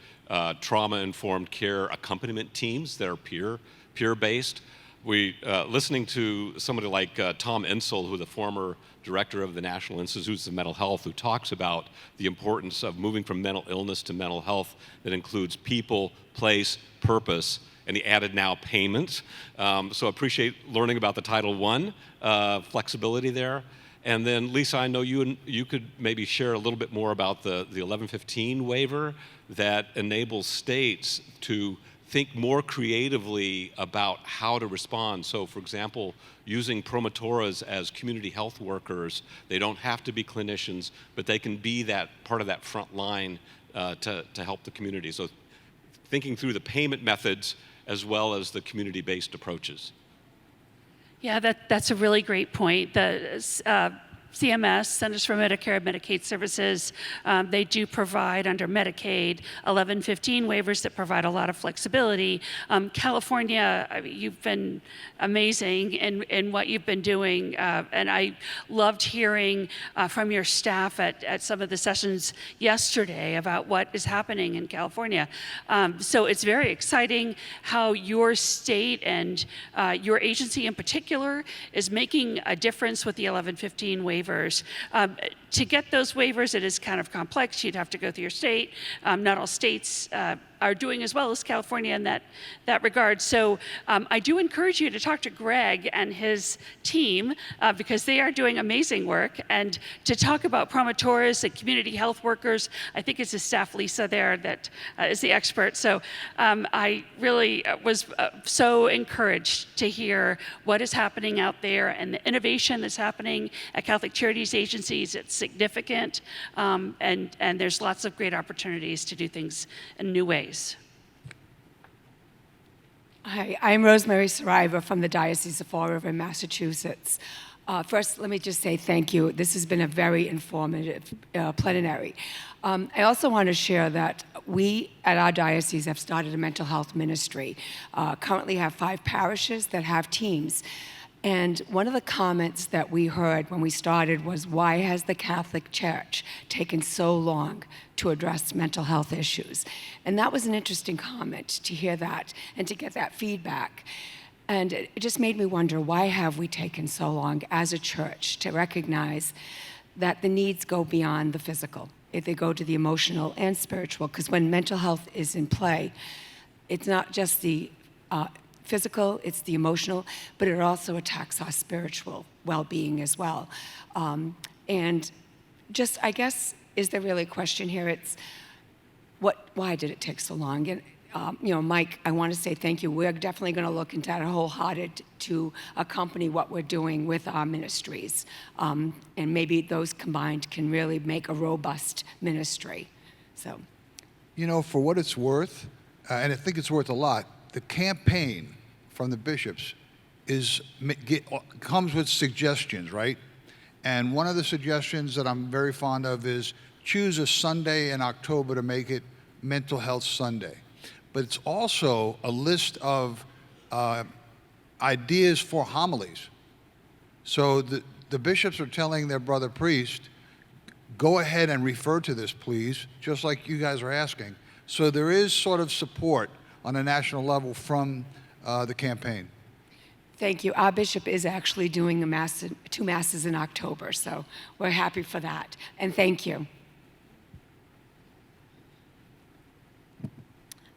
trauma-informed care accompaniment teams that are peer-based. Listening to somebody like Tom Insel, who's the former director of the National Institutes of Mental Health, who talks about the importance of moving from mental illness to mental health that includes people, place, purpose, and he added now payment. So appreciate learning about the Title I flexibility there. And then, Lisa, I know you could maybe share a little bit more about the 1115 waiver that enables states to think more creatively about how to respond. So, for example, using promotoras as community health workers, they don't have to be clinicians, but they can be that part of that front line to help the community. So, thinking through the payment methods as well as the community-based approaches. Yeah, that's a really great point. The CMS, Centers for Medicare and Medicaid Services, they do provide under Medicaid 1115 waivers that provide a lot of flexibility. California, you've been amazing in what you've been doing, and I loved hearing from your staff at some of the sessions yesterday about what is happening in California. So it's very exciting how your state and your agency in particular is making a difference with the 1115 waivers. To get those waivers, it is kind of complex. You'd have to go through your state. Not all states are doing as well as California in that regard. So I do encourage you to talk to Greg and his team because they are doing amazing work, and to talk about promotoras and community health workers. I think it's his staff, Lisa, there that is the expert. So I really was so encouraged to hear what is happening out there and the innovation that's happening at Catholic Charities agencies. It's significant, and there's lots of great opportunities to do things in new ways. Hi, I'm Rosemary Saraiva from the Diocese of Fall River in Massachusetts. First, let me just say thank you. This has been a very informative plenary. I also want to share that we at our diocese have started a mental health ministry. Currently have 5 parishes that have teams. And one of the comments that we heard when we started was, why has the Catholic Church taken so long to address mental health issues? And that was an interesting comment to hear that and to get that feedback. And it just made me wonder, why have we taken so long as a church to recognize that the needs go beyond the physical? If they go to the emotional and spiritual, because when mental health is in play, it's not just the physical, it's the emotional, but it also attacks our spiritual well-being as well. And just, I guess, is there really a question here? It's why did it take so long? And Mike, I want to say thank you. We're definitely going to look into that wholehearted to accompany what we're doing with our ministries. And maybe those combined can really make a robust ministry. So, For what it's worth, and I think it's worth a lot, the campaign from the bishops comes with suggestions, right? And one of the suggestions that I'm very fond of is choose a Sunday in October to make it Mental Health Sunday. But it's also a list of ideas for homilies. So the bishops are telling their brother priest, go ahead and refer to this, please, just like you guys are asking. So there is sort of support on a national level from the campaign. Thank you. Our bishop is actually doing two masses in October, so we're happy for that. And thank you.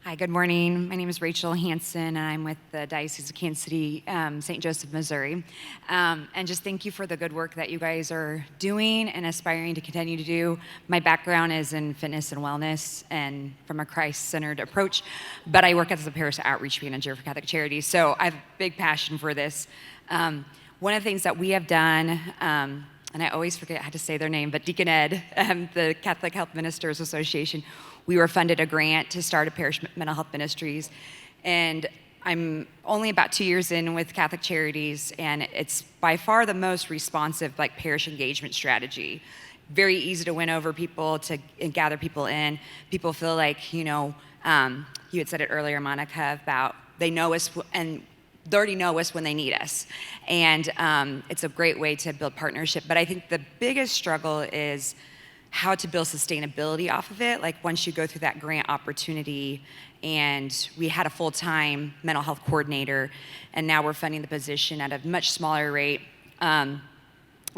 Hi, good morning. My name is Rachel Hansen, and I'm with the Diocese of Kansas City, St. Joseph, Missouri. And just thank you for the good work that you guys are doing and aspiring to continue to do. My background is in fitness and wellness and from a Christ-centered approach, but I work as a parish outreach manager for Catholic Charities, so I have a big passion for this. One of the things that we have done, and I always forget how to say their name, but Deacon Ed, the Catholic Health Ministers Association, we were funded a grant to start a parish mental health ministries. And I'm only about 2 years in with Catholic Charities, and it's by far the most responsive parish engagement strategy. Very easy to win over people, and gather people in. People feel like, you had said it earlier, Monica, about they know us and they already know us when they need us. And it's a great way to build partnership. But I think the biggest struggle is how to build sustainability off of it. Like once you go through that grant opportunity, and we had a full-time mental health coordinator, and now we're funding the position at a much smaller rate. And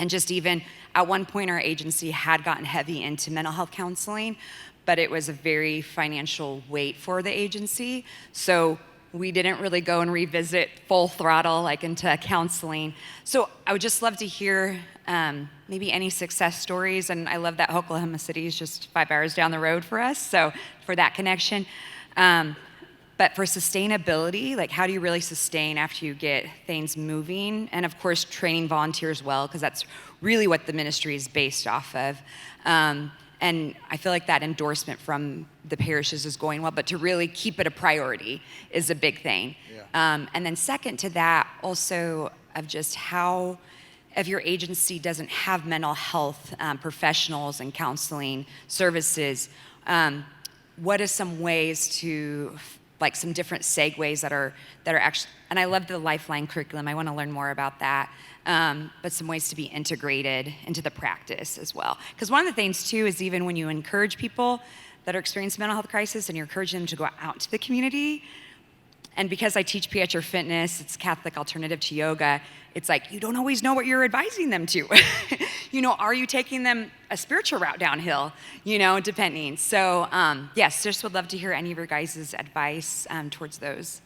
just even at one point, our agency had gotten heavy into mental health counseling, but it was a very financial weight for the agency. So we didn't really go and revisit full throttle into counseling. So I would just love to hear maybe any success stories. And I love that Oklahoma City is just 5 hours down the road for us, so for that connection. But for sustainability, how do you really sustain after you get things moving? And of course, training volunteers well, because that's really what the ministry is based off of. And I feel like that endorsement from the parishes is going well, but to really keep it a priority is a big thing. Yeah. And then second to that, also of just how, if your agency doesn't have mental health professionals and counseling services, what are some ways to, some different segues that are actually, and I love the Lifeline curriculum, I want to learn more about that. But some ways to be integrated into the practice as well. Because one of the things too is even when you encourage people that are experiencing mental health crisis and you're encouraging them to go out to the community, and because I teach Pietro Fitness, it's Catholic alternative to yoga, it's you don't always know what you're advising them to. Are you taking them a spiritual route downhill, depending. So yes, just would love to hear any of your guys' advice towards those.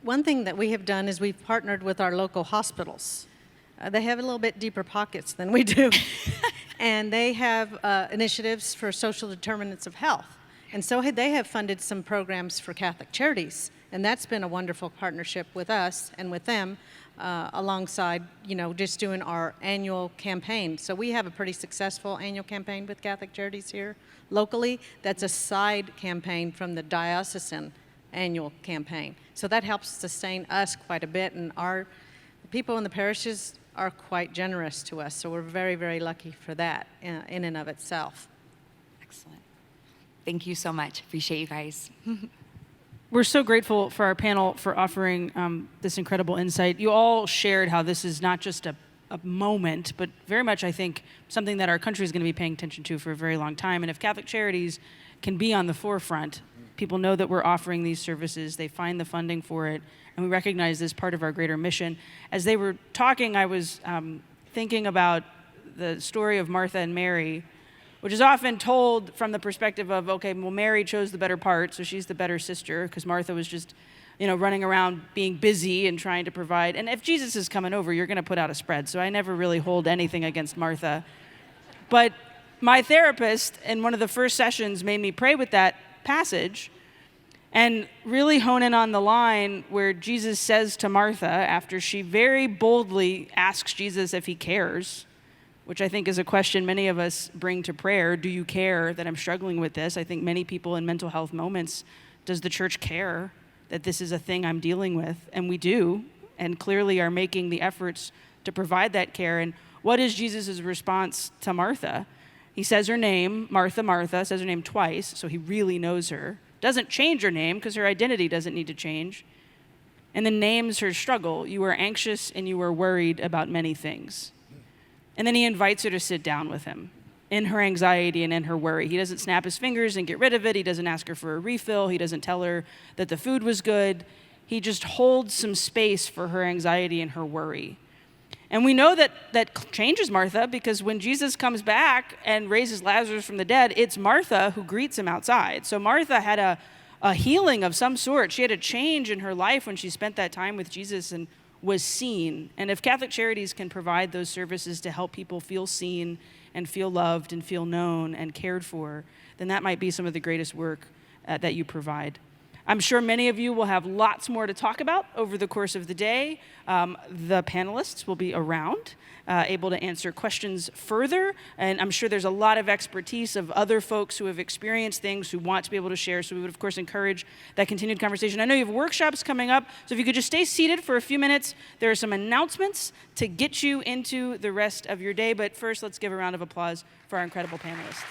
One thing that we have done is we've partnered with our local hospitals. They have a little bit deeper pockets than we do. And they have initiatives for social determinants of health. And so they have funded some programs for Catholic Charities. And that's been a wonderful partnership with us and with them alongside, just doing our annual campaign. So we have a pretty successful annual campaign with Catholic Charities here locally. That's a side campaign from the diocesan annual campaign. So that helps sustain us quite a bit. And the people in the parishes are quite generous to us. So we're very, very lucky for that in and of itself. Excellent. Thank you so much. Appreciate you guys. We're so grateful for our panel for offering this incredible insight. You all shared how this is not just a moment, but very much, I think, something that our country is going to be paying attention to for a very long time. And if Catholic Charities can be on the forefront, people know that we're offering these services, they find the funding for it, and we recognize this part of our greater mission. As they were talking, I was thinking about the story of Martha and Mary, which is often told from the perspective of, okay, well, Mary chose the better part, so she's the better sister, because Martha was just, running around being busy and trying to provide. And if Jesus is coming over, you're going to put out a spread, so I never really hold anything against Martha. But my therapist in one of the first sessions made me pray with that passage and really hone in on the line where Jesus says to Martha, after she very boldly asks Jesus if he cares, which I think is a question many of us bring to prayer. Do you care that I'm struggling with this? I think many people in mental health moments, does the church care that this is a thing I'm dealing with? And we do, and clearly are making the efforts to provide that care. And what is Jesus' response to Martha? He says her name, Martha, Martha, says her name twice, so he really knows her. Doesn't change her name because her identity doesn't need to change. And then names her struggle. You are anxious and you are worried about many things. And then he invites her to sit down with him in her anxiety and in her worry. He doesn't snap his fingers and get rid of it. He doesn't ask her for a refill. He doesn't tell her that the food was good. He just holds some space for her anxiety and her worry. And we know that changes Martha, because when Jesus comes back and raises Lazarus from the dead, it's Martha who greets him outside. So Martha had a healing of some sort. She had a change in her life when she spent that time with Jesus and was seen. And if Catholic Charities can provide those services to help people feel seen and feel loved and feel known and cared for, then that might be some of the greatest work that you provide. I'm sure many of you will have lots more to talk about over the course of the day. The panelists will be around, able to answer questions further. And I'm sure there's a lot of expertise of other folks who have experienced things, who want to be able to share. So we would, of course, encourage that continued conversation. I know you have workshops coming up, so if you could just stay seated for a few minutes. There are some announcements to get you into the rest of your day. But first, let's give a round of applause for our incredible panelists.